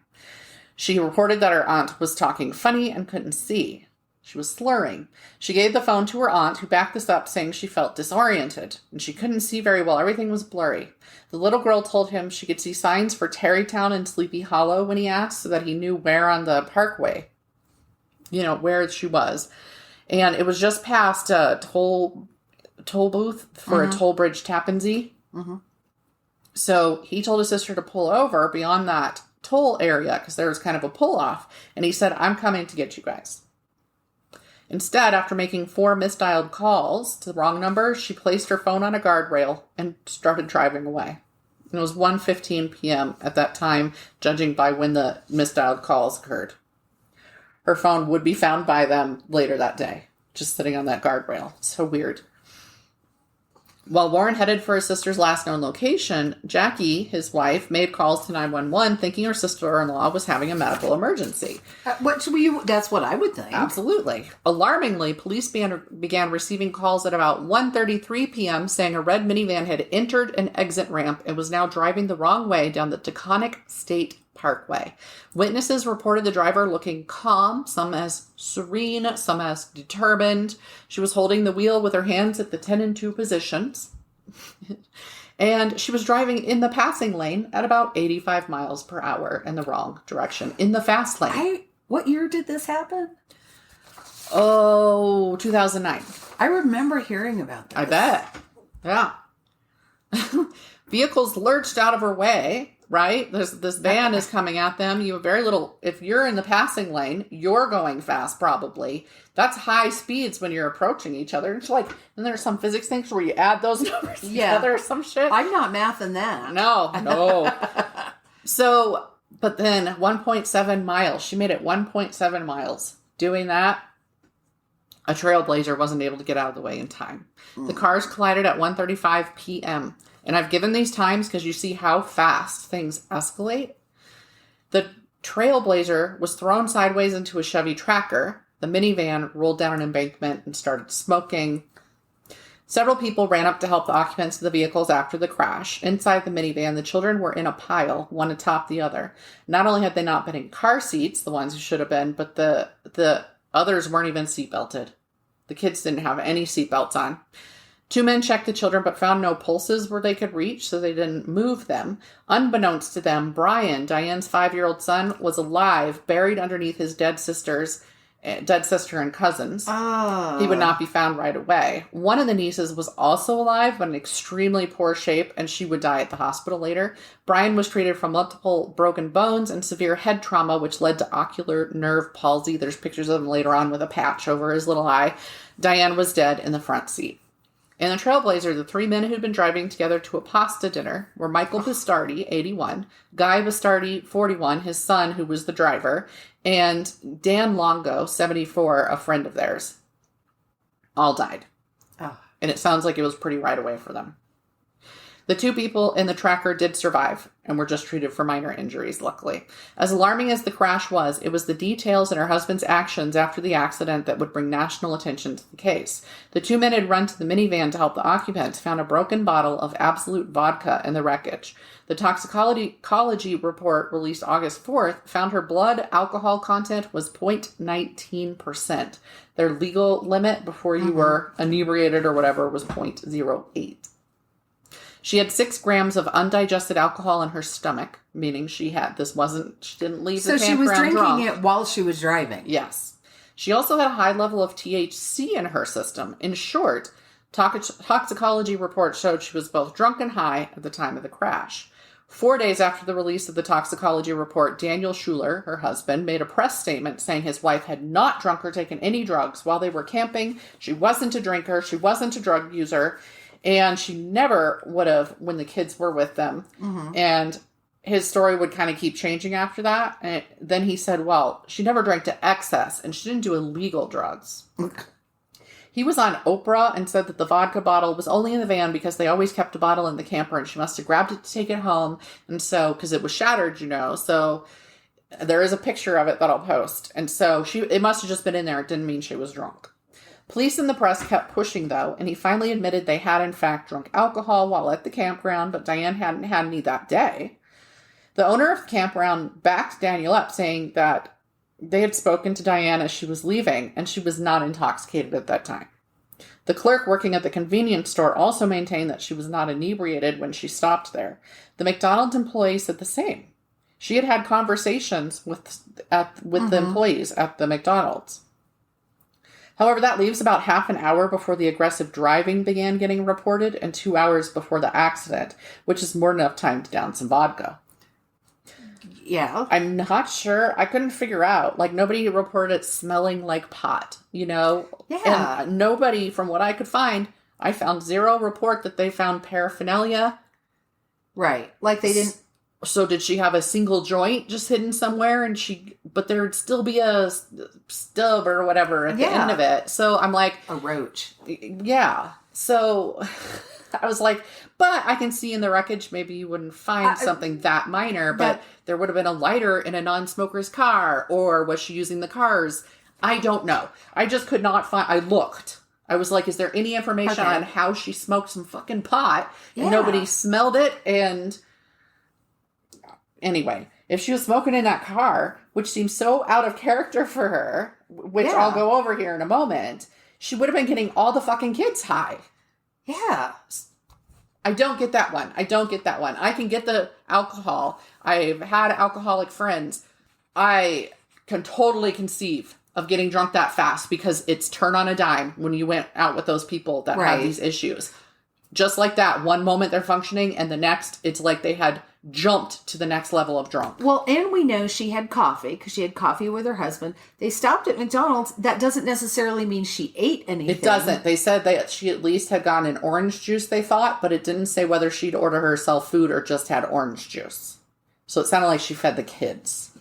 She reported that her aunt was talking funny and couldn't see. She was slurring. She gave the phone to her aunt, who backed this up, saying she felt disoriented, and she couldn't see very well. Everything was blurry. The little girl told him she could see signs for Tarrytown and Sleepy Hollow when he asked, so that he knew where on the parkway, where she was. And it was just past a toll booth for a toll bridge Tappan Zee. Mm-hmm. So he told his sister to pull over beyond that toll area because there was kind of a pull off. And he said, "I'm coming to get you guys." Instead, after making 4 misdialed calls to the wrong number, she placed her phone on a guardrail and started driving away. It was 1:15 p.m. at that time, judging by when the misdialed calls occurred. Her phone would be found by them later that day, just sitting on that guardrail. So weird. While Warren headed for his sister's last known location, Jackie, his wife, made calls to 911 thinking her sister-in-law was having a medical emergency. That's what I would think. Absolutely. Alarmingly, police began receiving calls at about 1:33 p.m. saying a red minivan had entered an exit ramp and was now driving the wrong way down the Taconic State Parkway. Witnesses reported the driver looking calm, some as serene, some as determined. She was holding the wheel with her hands at the 10 and 2 positions. And she was driving in the passing lane at about 85 miles per hour in the wrong direction, in the fast lane. What year did this happen? 2009. I remember hearing about this. I bet. Yeah. Vehicles lurched out of her way. Right? This van is coming at them. You have very little, if you're in the passing lane, you're going fast probably. That's high speeds when you're approaching each other. It's like, and there's some physics things where you add those numbers together or some shit. I'm not mathing that. No. So, but then 1.7 miles. She made it 1.7 miles. Doing that, a trailblazer wasn't able to get out of the way in time. The cars collided at 1:35 p.m., and I've given these times because you see how fast things escalate. The Trailblazer was thrown sideways into a Chevy Tracker. The minivan rolled down an embankment and started smoking. Several people ran up to help the occupants of the vehicles after the crash. Inside the minivan, the children were in a pile, one atop the other. Not only had they not been in car seats, the ones who should have been, but the others weren't even seatbelted. The kids didn't have any seatbelts on. 2 men checked the children but found no pulses where they could reach, so they didn't move them. Unbeknownst to them, Brian, Diane's 5-year-old son, was alive, buried underneath his dead sister and cousins. He would not be found right away. One of the nieces was also alive, but in extremely poor shape, and she would die at the hospital later. Brian was treated for multiple broken bones and severe head trauma, which led to ocular nerve palsy. There's pictures of him later on with a patch over his little eye. Diane was dead in the front seat. In the Trailblazer, the 3 men who'd been driving together to a pasta dinner were Michael Bastardi, 81, Guy Bastardi, 41, his son, who was the driver, and Dan Longo, 74, a friend of theirs. All died. And it sounds like it was pretty right away for them. The 2 people in the tracker did survive and were just treated for minor injuries, luckily. As alarming as the crash was, it was the details in her husband's actions after the accident that would bring national attention to the case. The 2 men had run to the minivan to help the occupants, found a broken bottle of Absolute vodka in the wreckage. The toxicology report released August 4th found her blood alcohol content was 0.19%. Their legal limit before you were inebriated or whatever was 0.08. She had 6 grams of undigested alcohol in her stomach, meaning she didn't leave the campground drunk. So she was drinking it while she was driving. Yes. She also had a high level of THC in her system. In short, toxicology reports showed she was both drunk and high at the time of the crash. 4 days after the release of the toxicology report, Daniel Schuler, her husband, made a press statement saying his wife had not drunk or taken any drugs while they were camping. She wasn't a drinker. She wasn't a drug user. And she never would have when the kids were with them. And his story would kind of keep changing after that. And then he said, well, she never drank to excess and she didn't do illegal drugs. He was on Oprah and said that the vodka bottle was only in the van because they always kept a bottle in the camper and she must have grabbed it to take it home. And so, because it was shattered, so there is a picture of it that I'll post. And so it must have just been in there. It didn't mean she was drunk. Police and the press kept pushing, though, and he finally admitted they had, in fact, drunk alcohol while at the campground, but Diane hadn't had any that day. The owner of the campground backed Daniel up, saying that they had spoken to Diane as she was leaving, and she was not intoxicated at that time. The clerk working at the convenience store also maintained that she was not inebriated when she stopped there. The McDonald's employee said the same. She had had conversations with the employees at the McDonald's. However, that leaves about half an hour before the aggressive driving began getting reported and 2 hours before the accident, which is more than enough time to down some vodka. Yeah. I'm not sure. I couldn't figure out. Like, nobody reported it smelling like pot, you know? Yeah. And nobody, from what I could find, I found zero report that they found paraphernalia. Right. Like they didn't. So did she have a single joint just hidden somewhere but there'd still be a stub or whatever at the end of it. So I'm like. A roach. Yeah. So I was like, but I can see in the wreckage, maybe you wouldn't find something that minor, but there would have been a lighter in a non-smoker's car, or was she using the cars? I don't know. I just could not find, I looked. I was like, is there any information on how she smoked some fucking pot? And nobody smelled it. And anyway, if she was smoking in that car, which seems so out of character for her, which I'll go over here in a moment, she would have been getting all the fucking kids high. Yeah. I don't get that one. I can get the alcohol. I've had alcoholic friends. I can totally conceive of getting drunk that fast because it's turn on a dime when you went out with those people that have these issues. Just like that, one moment they're functioning and the next it's like they had jumped to the next level of drunk. Well, and we know she had coffee because she had coffee with her husband. They stopped at McDonald's. That doesn't necessarily mean she ate anything. It doesn't. They said that she at least had gotten an orange juice, they thought, but it didn't say whether she'd order herself food or just had orange juice. So it sounded like she fed the kids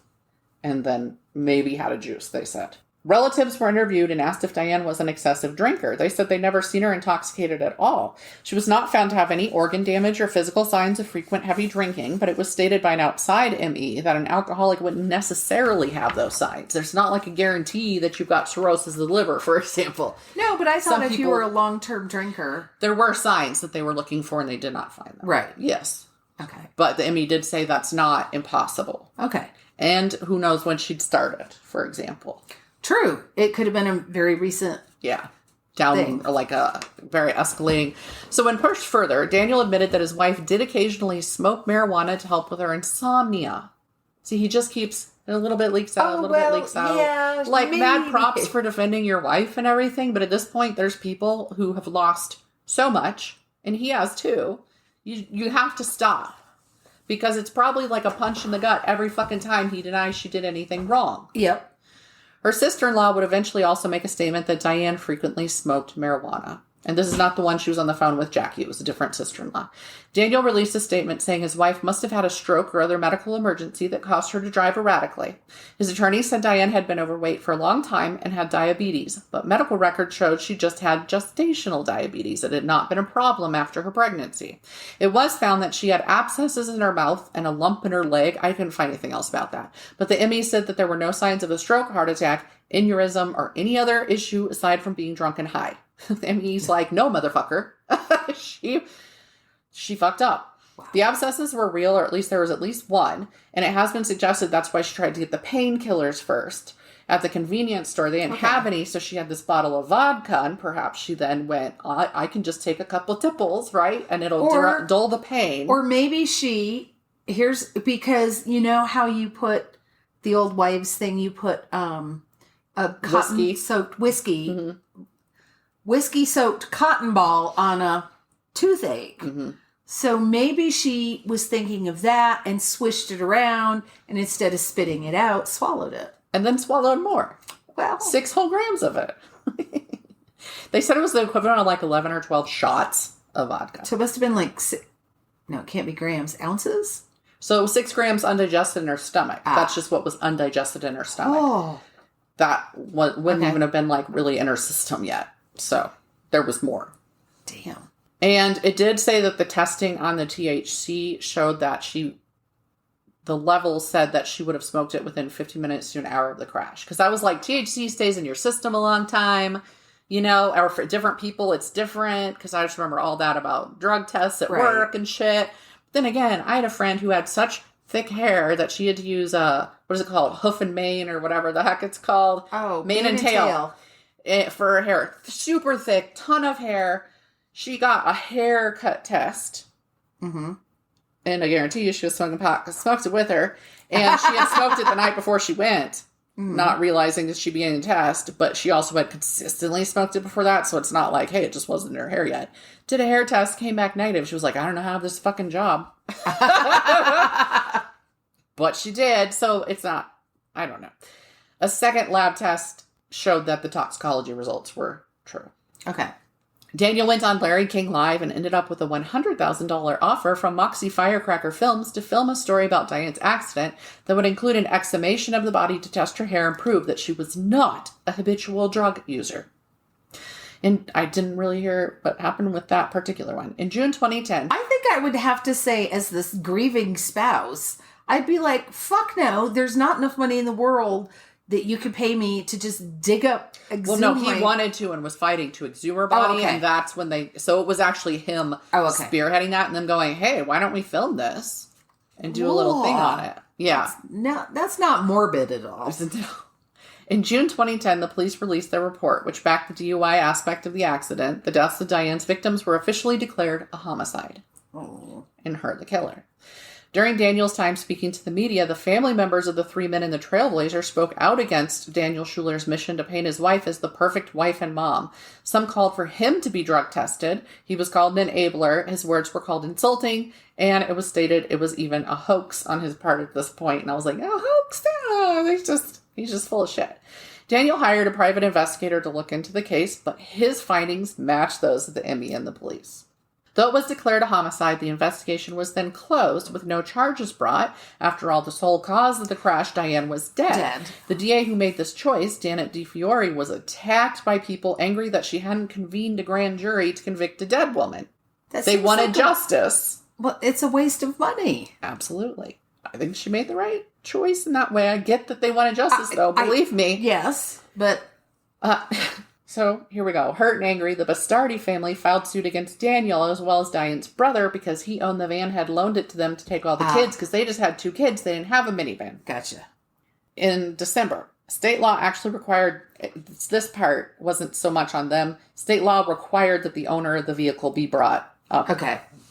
and then maybe had a juice, they said. Relatives were interviewed and asked if Diane was an excessive drinker. They said they'd never seen her intoxicated at all. She was not found to have any organ damage or physical signs of frequent heavy drinking, but it was stated by an outside ME that an alcoholic wouldn't necessarily have those signs. There's not like a guarantee that you've got cirrhosis of the liver, for example. No, but I thought if you were a long-term drinker... There were signs that they were looking for and they did not find them. Right. Yes. Okay. But the ME did say that's not impossible. Okay. And who knows when she'd started, for example. True. It could have been a very recent down like a very escalating. So when pushed further, Daniel admitted that his wife did occasionally smoke marijuana to help with her insomnia. See, he just keeps a little bit leaks out, a little bit leaks out. Yeah, like mad props for defending your wife and everything, but at this point there's people who have lost so much, and he has too. You have to stop. Because it's probably like a punch in the gut every fucking time he denies she did anything wrong. Yep. Her sister-in-law would eventually also make a statement that Diane frequently smoked marijuana. And this is not the one she was on the phone with Jackie. It was a different sister-in-law. Daniel released a statement saying his wife must have had a stroke or other medical emergency that caused her to drive erratically. His attorney said Diane had been overweight for a long time and had diabetes, but medical records showed she just had gestational diabetes. It had not been a problem after her pregnancy. It was found that she had abscesses in her mouth and a lump in her leg. I couldn't find anything else about that. But the ME said that there were no signs of a stroke, heart attack, aneurysm, or any other issue aside from being drunk and high. And he's like, no, motherfucker. She fucked up. Wow. The abscesses were real, or at least there was at least one. And it has been suggested that's why she tried to get the painkillers first. At the convenience store, they didn't have any, so she had this bottle of vodka, and perhaps she then went, I can just take a couple tipples, right? And it'll dull the pain. Or maybe because you know how you put the old wives thing, you put a cotton-soaked whiskey. Mm-hmm. Whiskey-soaked cotton ball on a toothache. Mm-hmm. So maybe she was thinking of that and swished it around, and instead of spitting it out, swallowed it. And then swallowed more. Well, 6 whole grams of it. They said it was the equivalent of like 11 or 12 shots of vodka. So it must have been like, no, it can't be grams, ounces? So 6 grams undigested in her stomach. That's just what was undigested in her stomach. Oh. That wouldn't even have been like really in her system yet. So there was more. Damn. And it did say that the testing on the THC showed that the level said that she would have smoked it within 50 minutes to an hour of the crash. Because I was like, THC stays in your system a long time, you know, or for different people it's different. Because I just remember all that about drug tests at work and shit. Then again, I had a friend who had such thick hair that she had to use what is it called? Hoof and mane or whatever the heck it's called. Oh, mane and tail. For her hair. Super thick, ton of hair. She got a haircut test. Mm-hmm. And I guarantee you she was smoking pot because I smoked it with her. And she had smoked it the night before she went, not realizing that she'd be getting a test. But she also had consistently smoked it before that. So it's not like, hey, it just wasn't in her hair yet. Did a hair test, came back negative. She was like, I don't know how to have this fucking job. but she did. So it's not, I don't know. A second lab test showed that the toxicology results were true. Okay. Daniel went on Larry King Live and ended up with a $100,000 offer from Moxie Firecracker Films to film a story about Diane's accident that would include an exhumation of the body to test her hair and prove that she was not a habitual drug user. And I didn't really hear what happened with that particular one. In June 2010... I think I would have to say, as this grieving spouse, I'd be like, fuck no, there's not enough money in the world that you could pay me to just dig up, exhume. Well, no, he wanted to and was fighting to exhume her body, and that's when they... So it was actually him spearheading that and them going, hey, why don't we film this and do a little thing on it? Yeah. That's not morbid at all. In June 2010, the police released their report, which backed the DUI aspect of the accident. The deaths of Diane's victims were officially declared a homicide. And her, the killer. During Daniel's time speaking to the media, the family members of the three men in the Trailblazer spoke out against Daniel Schuler's mission to paint his wife as the perfect wife and mom. Some called for him to be drug tested. He was called an enabler. His words were called insulting. And it was stated it was even a hoax on his part at this point. And I was like, oh, hoax? No, he's just full of shit. Daniel hired a private investigator to look into the case, but his findings matched those of the Emmy and the police. Though it was declared a homicide, the investigation was then closed with no charges brought. After all, the sole cause of the crash, Diane, was dead. The DA who made this choice, Janet DeFiore, was attacked by people angry that she hadn't convened a grand jury to convict a dead woman. They wanted justice. Well, it's a waste of money. Absolutely. I think she made the right choice in that way. I get that they wanted justice, though. Believe me. Yes, but... So, here we go. Hurt and angry, the Bastardi family filed suit against Daniel as well as Diane's brother because he owned the van, had loaned it to them to take all the kids because they just had 2 kids. They didn't have a minivan. Gotcha. In December, state law actually required, this part wasn't so much on them, state law required that the owner of the vehicle be brought up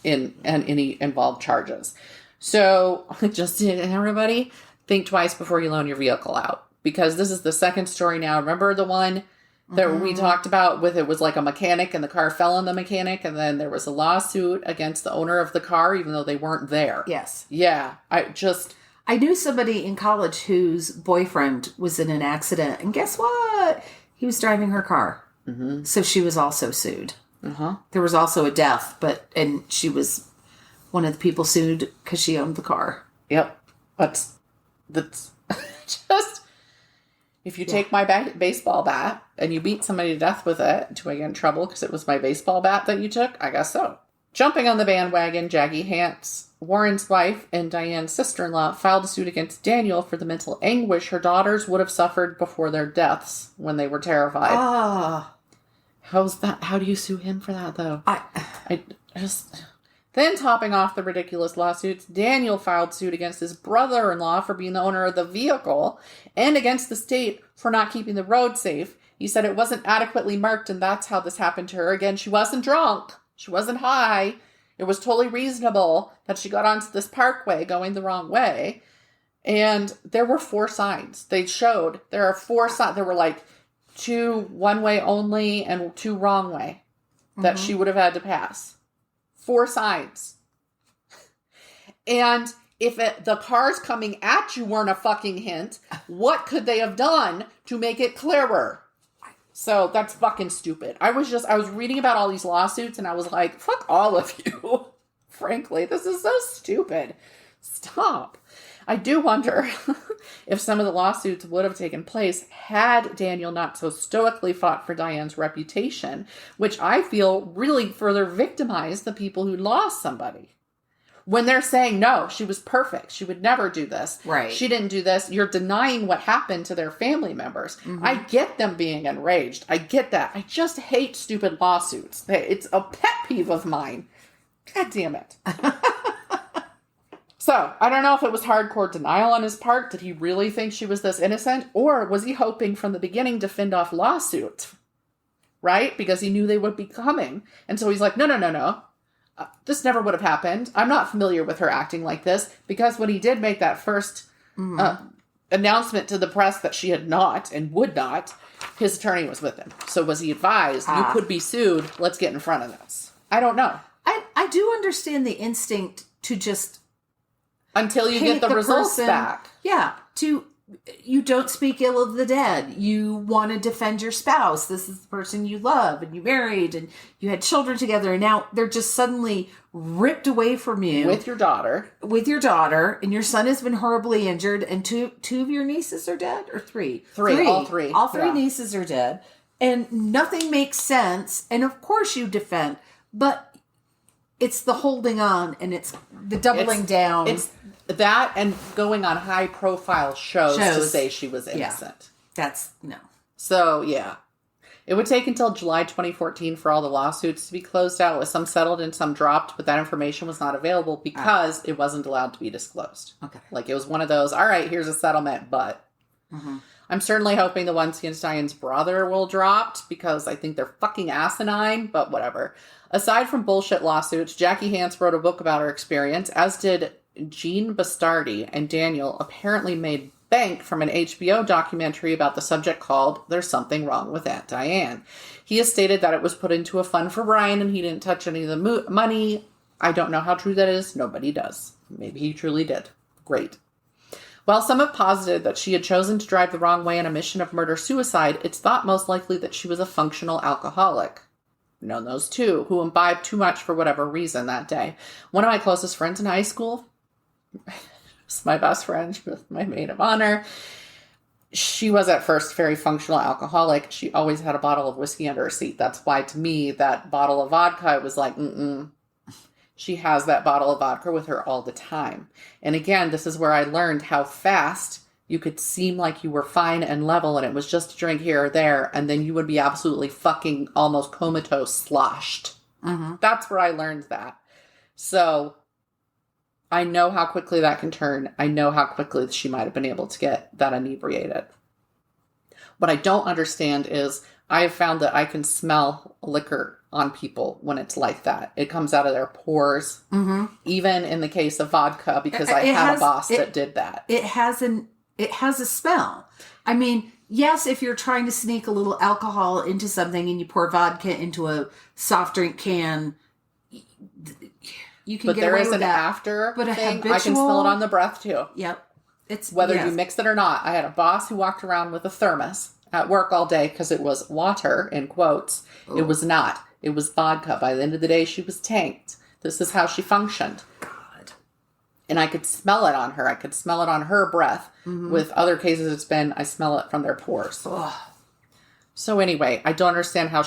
in any involved charges. So, just everybody, think twice before you loan your vehicle out. Because this is the second story now. Remember the one that we talked about with it was like a mechanic and the car fell on the mechanic and then there was a lawsuit against the owner of the car even though they weren't there. Yes. Yeah. I knew somebody in college whose boyfriend was in an accident and guess what? He was driving her car. Mm-hmm. So she was also sued. Uh-huh. There was also a death, and she was one of the people sued because she owned the car. Yep. That's just... If you take my baseball bat and you beat somebody to death with it, do I get in trouble because it was my baseball bat that you took? I guess so. Jumping on the bandwagon, Jackie Hance, Warren's wife and Diane's sister-in-law, filed a suit against Daniel for the mental anguish her daughters would have suffered before their deaths when they were terrified. How's that? How do you sue him for that, though? I just... Then, topping off the ridiculous lawsuits, Daniel filed suit against his brother-in-law for being the owner of the vehicle and against the state for not keeping the road safe. He said it wasn't adequately marked and that's how this happened to her. Again, she wasn't drunk. She wasn't high. It was totally reasonable that she got onto this parkway going the wrong way. And there were 4 signs. They showed there are 4 signs. There were like 2 one-way only and 2 wrong way that she would have had to pass. 4 signs. And if the cars coming at you weren't a fucking hint, what could they have done to make it clearer? So that's fucking stupid. I was reading about all these lawsuits and I was like, fuck all of you. Frankly, this is so stupid. Stop. I do wonder if some of the lawsuits would have taken place had Daniel not so stoically fought for Diane's reputation, which I feel really further victimized the people who lost somebody. When they're saying, no, she was perfect. She would never do this. Right. She didn't do this. You're denying what happened to their family members. Mm-hmm. I get them being enraged. I get that. I just hate stupid lawsuits. It's a pet peeve of mine. God damn it. So, I don't know if it was hardcore denial on his part. Did he really think she was this innocent? Or was he hoping from the beginning to fend off lawsuits? Right? Because he knew they would be coming. And so he's like, no. This never would have happened. I'm not familiar with her acting like this. Because when he did make that first announcement to the press that she had not and would not, his attorney was with him. So was he advised, you could be sued. Let's get in front of this. I don't know. I do understand the instinct to just Until you paint get the results person, back. Yeah. You don't speak ill of the dead. You want to defend your spouse. This is the person you love and you married and you had children together. And now they're just suddenly ripped away from you. With your daughter. And your son has been horribly injured. And two of your nieces are dead, or three? All three. All three nieces are dead. And nothing makes sense. And of course you defend. But it's the holding on and it's the doubling down. It's that and going on high profile shows to say she was innocent. Yeah, no. So, yeah. It would take until July 2014 for all the lawsuits to be closed out, with some settled and some dropped, but that information was not available because it wasn't allowed to be disclosed. Okay. Like, it was one of those, all right, here's a settlement, but... Mm-hmm. I'm certainly hoping the ones against Diane's brother will drop, because I think they're fucking asinine, but whatever. Aside from bullshit lawsuits, Jackie Hans wrote a book about her experience, as did Gene Bastardi, and Daniel apparently made bank from an HBO documentary about the subject called There's Something Wrong with Aunt Diane. He has stated that it was put into a fund for Brian and he didn't touch any of the money. I don't know how true that is. Nobody does. Maybe he truly did. Great. While some have posited that she had chosen to drive the wrong way on a mission of murder-suicide, it's thought most likely that she was a functional alcoholic. I've known those too, who imbibed too much for whatever reason that day. One of my closest friends in high school, was my best friend, she was my maid of honor. She was at first very functional alcoholic. She always had a bottle of whiskey under her seat. That's why, to me, that bottle of vodka was like, She has that bottle of vodka with her all the time. And again, this is where I learned how fast you could seem like you were fine and level and it was just a drink here or there, and then you would be absolutely fucking almost comatose sloshed. Mm-hmm. That's where I learned that. So I know how quickly that can turn. I know how quickly she might have been able to get that inebriated. What I don't understand is I have found that I can smell liquor on people when it's like that. It comes out of their pores. Mm-hmm. Even in the case of vodka, because I had a boss that did that. It has a smell. I mean, yes, if you're trying to sneak a little alcohol into something and you pour vodka into a soft drink can, you can get away with that. But there is an after thing. I can smell it on the breath too. Yep. It's whether you mix it or not. I had a boss who walked around with a thermos at work all day because it was water, in quotes. Ooh. It was not. It was vodka. By the end of the day, she was tanked. This is how she functioned. God. And I could smell it on her. I could smell it on her breath. Mm-hmm. With other cases, it's been, I smell it from their pores. Ugh. So anyway, I don't understand how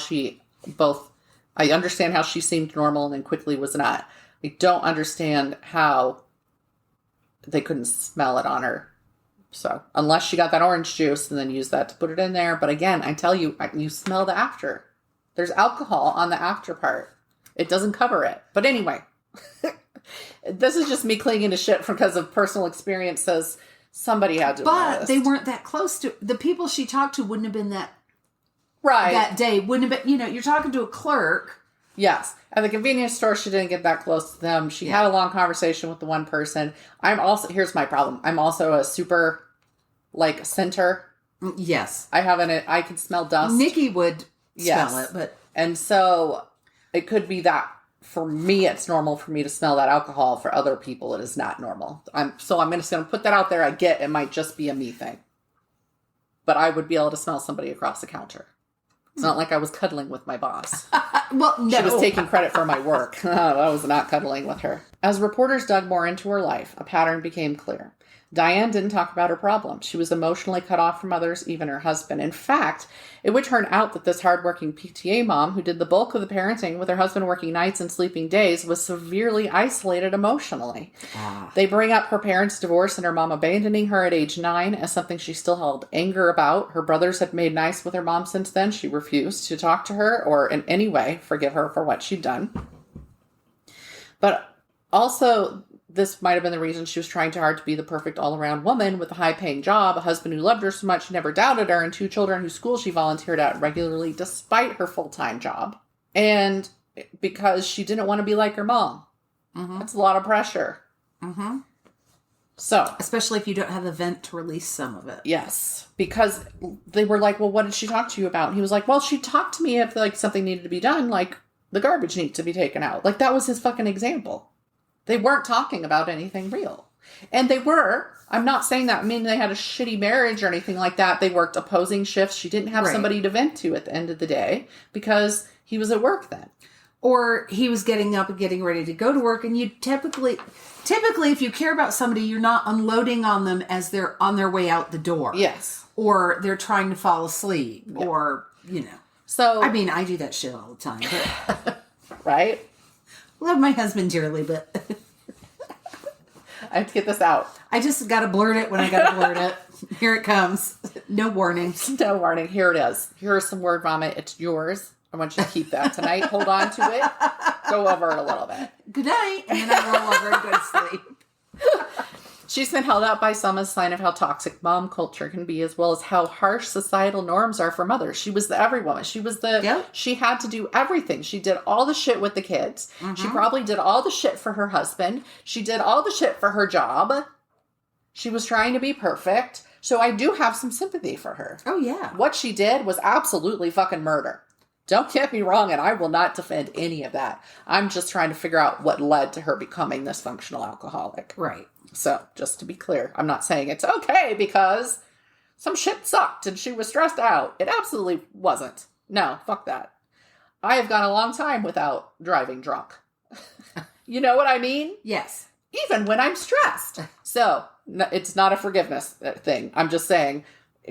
I understand how she seemed normal and then quickly was not. I don't understand how they couldn't smell it on her. So, unless she got that orange juice and then used that to put it in there. But again, I tell you, you smell the after. There's alcohol on the after part. It doesn't cover it. But anyway, this is just me clinging to shit because of personal experience. Says somebody had to. But they weren't that close to the people she talked to. Wouldn't have been that right that day. Wouldn't have been. You're talking to a clerk. Yes. At the convenience store, she didn't get that close to them. She had a long conversation with the one person. Here's my problem. I'm also a super, scenter. Yes. I can smell dust. Nikki would smell it, but. And so it could be that for me, it's normal for me to smell that alcohol. For other people, it is not normal. I'm just going to put that out there. It might just be a me thing. But I would be able to smell somebody across the counter. It's not like I was cuddling with my boss. Well, no. She was taking credit for my work. I was not cuddling with her. As reporters dug more into her life, a pattern became clear. Diane didn't talk about her problems. She was emotionally cut off from others, even her husband. In fact, it would turn out that this hardworking PTA mom, who did the bulk of the parenting with her husband working nights and sleeping days, was severely isolated emotionally. They bring up her parents' divorce and her mom abandoning her at age 9 as something she still held anger about. Her brothers had made nice with her mom since then. She refused to talk to her or in any way forgive her for what she'd done. But also, this might have been the reason she was trying too hard to be the perfect all-around woman with a high-paying job, a husband who loved her so much he never doubted her, and 2 children whose school she volunteered at regularly despite her full-time job. And because she didn't want to be like her mom. Mm-hmm. That's a lot of pressure. Mm-hmm. So, especially if you don't have the vent to release some of it. Yes. Because they were like, well, what did she talk to you about? And he was like, well, she talked to me if something needed to be done, like the garbage needs to be taken out. That was his fucking example. They weren't talking about anything real. And they were. I'm not saying that. I mean, they had a shitty marriage or anything like that. They worked opposing shifts. She didn't have somebody to vent to at the end of the day because he was at work then. Or he was getting up and getting ready to go to work. And you typically, if you care about somebody, you're not unloading on them as they're on their way out the door. Yes. Or they're trying to fall asleep. Yep. Or, So. I mean, I do that shit all the time. But right? Love my husband dearly, but... I have to get this out. I just got to blurt it when I got to blurt it. Here it comes. No warnings. No warning. Here it is. Here's some word vomit. It's yours. I want you to keep that tonight. Hold on to it. Go over it a little bit. Good night. And then I roll over and go to sleep. She's been held out by some as a sign of how toxic mom culture can be, as well as how harsh societal norms are for mothers. She was the every woman. She was she had to do everything. She did all the shit with the kids. Mm-hmm. She probably did all the shit for her husband. She did all the shit for her job. She was trying to be perfect. So I do have some sympathy for her. Oh, yeah. What she did was absolutely fucking murder. Don't get me wrong, and I will not defend any of that. I'm just trying to figure out what led to her becoming this functional alcoholic. Right. So, just to be clear, I'm not saying it's okay because some shit sucked and she was stressed out. It absolutely wasn't. No, fuck that. I have gone a long time without driving drunk. You know what I mean? Yes. Even when I'm stressed. So, it's not a forgiveness thing. I'm just saying,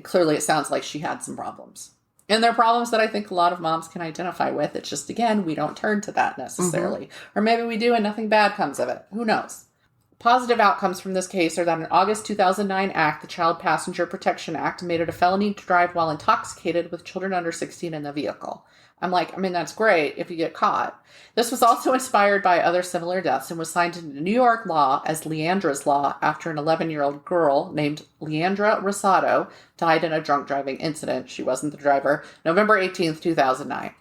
clearly it sounds like she had some problems. And they're problems that I think a lot of moms can identify with. It's just, again, we don't turn to that necessarily. Mm-hmm. Or maybe we do and nothing bad comes of it. Who knows? Positive outcomes from this case are that an August 2009 act, the Child Passenger Protection Act, made it a felony to drive while intoxicated with children under 16 in the vehicle. I'm like, that's great if you get caught. This was also inspired by other similar deaths and was signed into New York law as Leandra's Law after an 11-year-old girl named Leandra Rosado died in a drunk driving incident. She wasn't the driver. November 18th, 2009.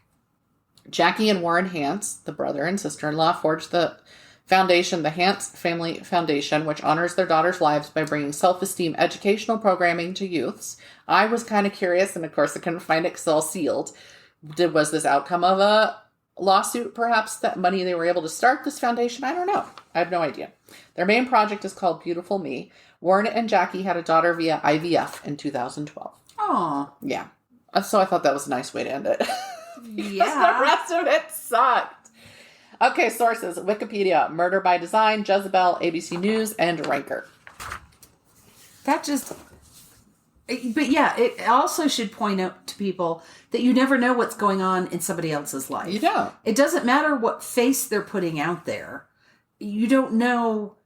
Jackie and Warren Hance, the brother and sister-in-law, forged the foundation, the Hance Family Foundation, which honors their daughters' lives by bringing self-esteem educational programming to youths. I was kind of curious, and of course I couldn't find it because it's all sealed. Was this outcome of a lawsuit, perhaps, that money they were able to start this foundation? I don't know. I have no idea. Their main project is called Beautiful Me. Warren and Jackie had a daughter via IVF in 2012. Oh. Yeah. So I thought that was a nice way to end it. Yeah. The rest of it sucked. Okay, sources. Wikipedia, Murder by Design, Jezebel, ABC News, and Ranker. But yeah, it also should point out to people that you never know what's going on in somebody else's life. You don't. It doesn't matter what face they're putting out there. You don't know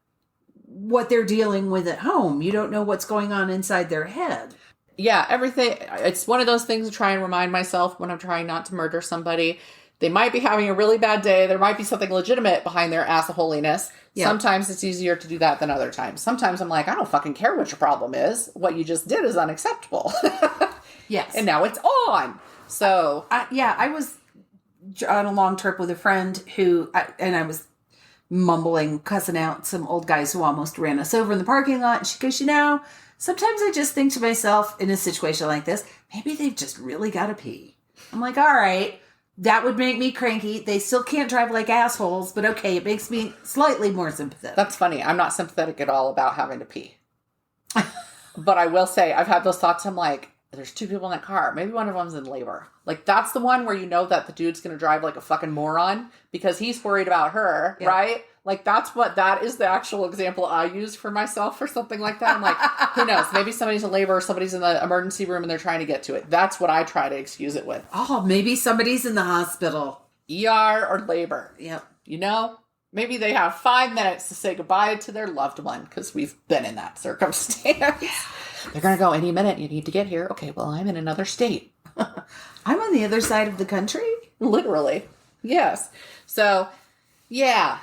what they're dealing with at home. You don't know what's going on inside their head. Yeah, everything. It's one of those things to try and remind myself when I'm trying not to murder somebody. They might be having a really bad day. There might be something legitimate behind their assholiness. Yeah. Sometimes it's easier to do that than other times. Sometimes I'm like, I don't fucking care what your problem is. What you just did is unacceptable. Yes. And now it's on. So. I was on a long trip with a friend I was mumbling, cussing out some old guys who almost ran us over in the parking lot. And she goes, sometimes I just think to myself in a situation like this, maybe they've just really got to pee. I'm like, all right. That would make me cranky. They still can't drive like assholes, but okay, it makes me slightly more sympathetic. That's funny. I'm not sympathetic at all about having to pee. But I will say, I've had those thoughts. I'm like, there's two people in that car. Maybe one of them's in labor. Like, that's the one where you know that the dude's going to drive like a fucking moron because he's worried about her, right? Like, that is the actual example I use for myself for something like that. I'm like, who knows? Maybe somebody's in labor, somebody's in the emergency room and they're trying to get to it. That's what I try to excuse it with. Oh, maybe somebody's in the hospital. ER or labor. Yep. Maybe they have 5 minutes to say goodbye to their loved one because we've been in that circumstance. They're going to go any minute. You need to get here. Okay, well, I'm in another state. I'm on the other side of the country. Literally. Yes. So, yeah.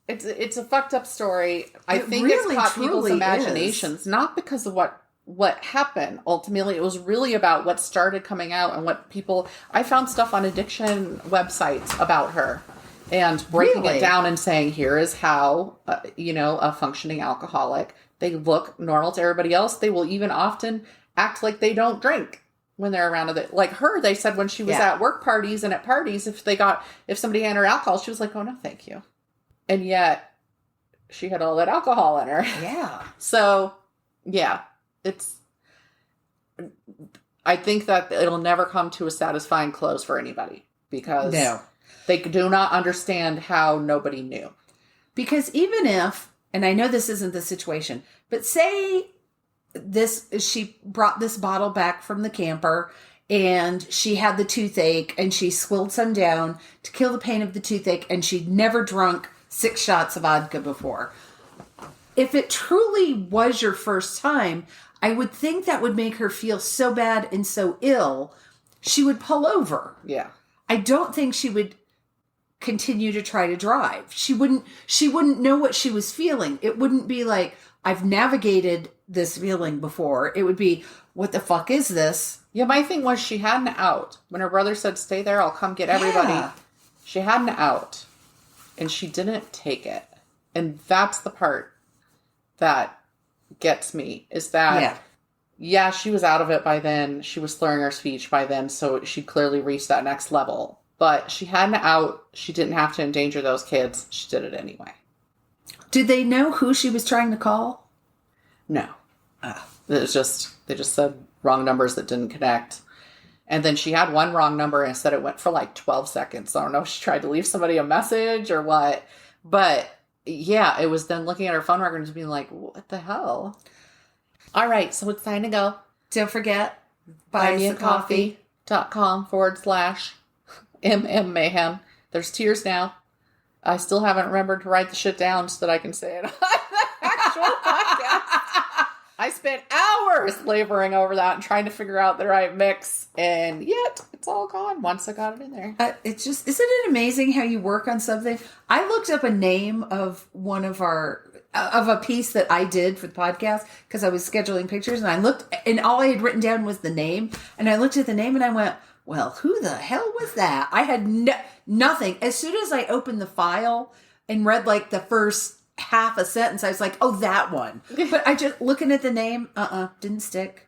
It's a fucked up story. I think really, it's caught people's imaginations, not because of what happened. Ultimately, it was really about what started coming out and what people... I found stuff on addiction websites about her and breaking it down and saying, here is how, a functioning alcoholic, they look normal to everybody else. They will even often act like they don't drink when they're around it. Like her, they said when she was at work parties and at parties, if somebody handed her alcohol, she was like, oh, no, thank you. And yet, she had all that alcohol in her. Yeah. So, yeah, I think that it'll never come to a satisfying close for anybody because they do not understand how nobody knew. Because even if, and I know this isn't the situation, but say she brought this bottle back from the camper and she had the toothache and she swilled some down to kill the pain of the toothache and she'd never drunk 6 shots of vodka before. If it truly was your first time, I would think that would make her feel so bad and so ill, she would pull over. Yeah. I don't think she would continue to try to drive. She wouldn't know what she was feeling. It wouldn't be like, I've navigated this feeling before. It would be, what the fuck is this? Yeah, my thing was she had an out. When her brother said, stay there, I'll come get everybody. Yeah. She had an out. And she didn't take it. And that's the part that gets me. Is that, yeah, she was out of it by then. She was slurring her speech by then. So she clearly reached that next level. But she had an out. She didn't have to endanger those kids. She did it anyway. Did they know who she was trying to call? No. They just said wrong numbers that didn't connect. And then she had one wrong number and said it went for like 12 seconds. I don't know if she tried to leave somebody a message or what. But yeah, it was then looking at her phone records and being like, what the hell? All right, so it's time to go. Don't forget, buymeacoffee.com/MM Mayhem. There's tiers now. I still haven't remembered to write the shit down so that I can say it on the actual podcast. I spent hours laboring over that and trying to figure out the right mix, and yet it's all gone once I got it in there. It's just, isn't it amazing how you work on something? I looked up a name of one of of a piece that I did for the podcast because I was scheduling pictures, and I looked, and all I had written down was the name, and I looked at the name and I went, well, who the hell was that? I had nothing. As soon as I opened the file and read like the first half a sentence, I was like, oh, that one. But I just, looking at the name, didn't stick.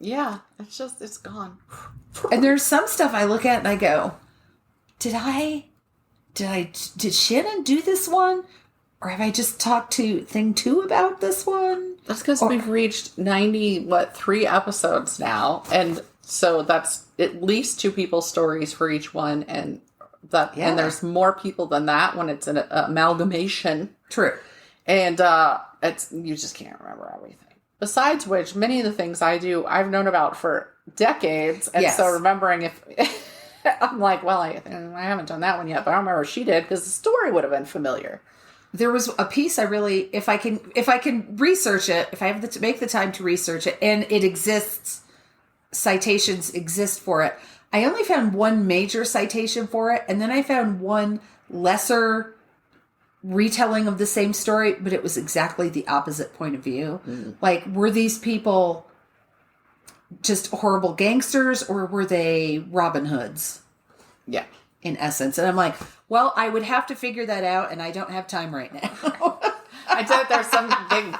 Yeah, it's gone. And there's some stuff I look at and I go, did Shannon do this one? Or have I just talked to Thing 2 about this one? That's because we've reached 3 episodes now. And so that's at least 2 people's stories for each one. And and there's more people than that when it's an amalgamation. True. And you just can't remember everything. Besides which, many of the things I do, I've known about for decades. And so remembering if I'm like, well, I haven't done that one yet, but I don't remember if she did because the story would have been familiar. There was a piece I really, if I can research it, if I have to make the time to research it, and it exists, citations exist for it. I only found one major citation for it, and then I found one lesser retelling of the same story, but it was exactly the opposite point of view. Mm. Like, were these people just horrible gangsters, or were they Robin Hoods? Yeah. In essence. And I'm like, well, I would have to figure that out, and I don't have time right now. I said there's some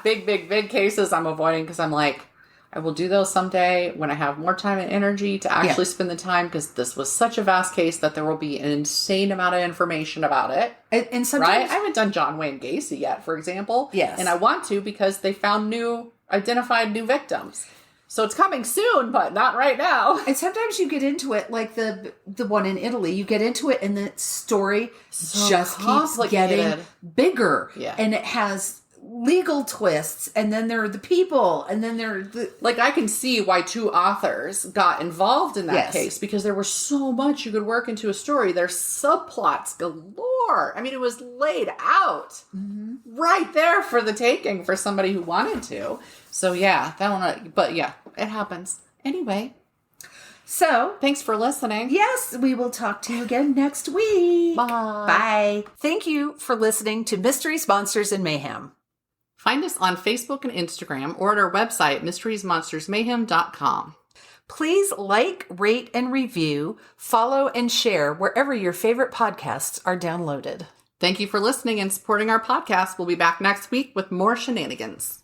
big cases I'm avoiding because I'm like, I will do those someday when I have more time and energy to actually spend the time, because this was such a vast case that there will be an insane amount of information about it. And sometimes, right? I haven't done John Wayne Gacy yet, for example. Yes. And I want to because they found identified new victims. So it's coming soon, but not right now. And sometimes you get into it, like the one in Italy, you get into it and the story just keeps getting bigger. Yeah. And it has legal twists, and then there are the people, and then there are the... Like, I can see why 2 authors got involved in that case, because there was so much you could work into a story. There's subplots galore. I mean, it was laid out right there for the taking for somebody who wanted to. So, yeah, that one, but yeah, it happens. Anyway. So, thanks for listening. Yes, we will talk to you again next week. Bye. Bye. Thank you for listening to Mysteries, Monsters, and Mayhem. Find us on Facebook and Instagram, or at our website, mysteriesmonstersmayhem.com. Please like, rate, and review, follow, and share wherever your favorite podcasts are downloaded. Thank you for listening and supporting our podcast. We'll be back next week with more shenanigans.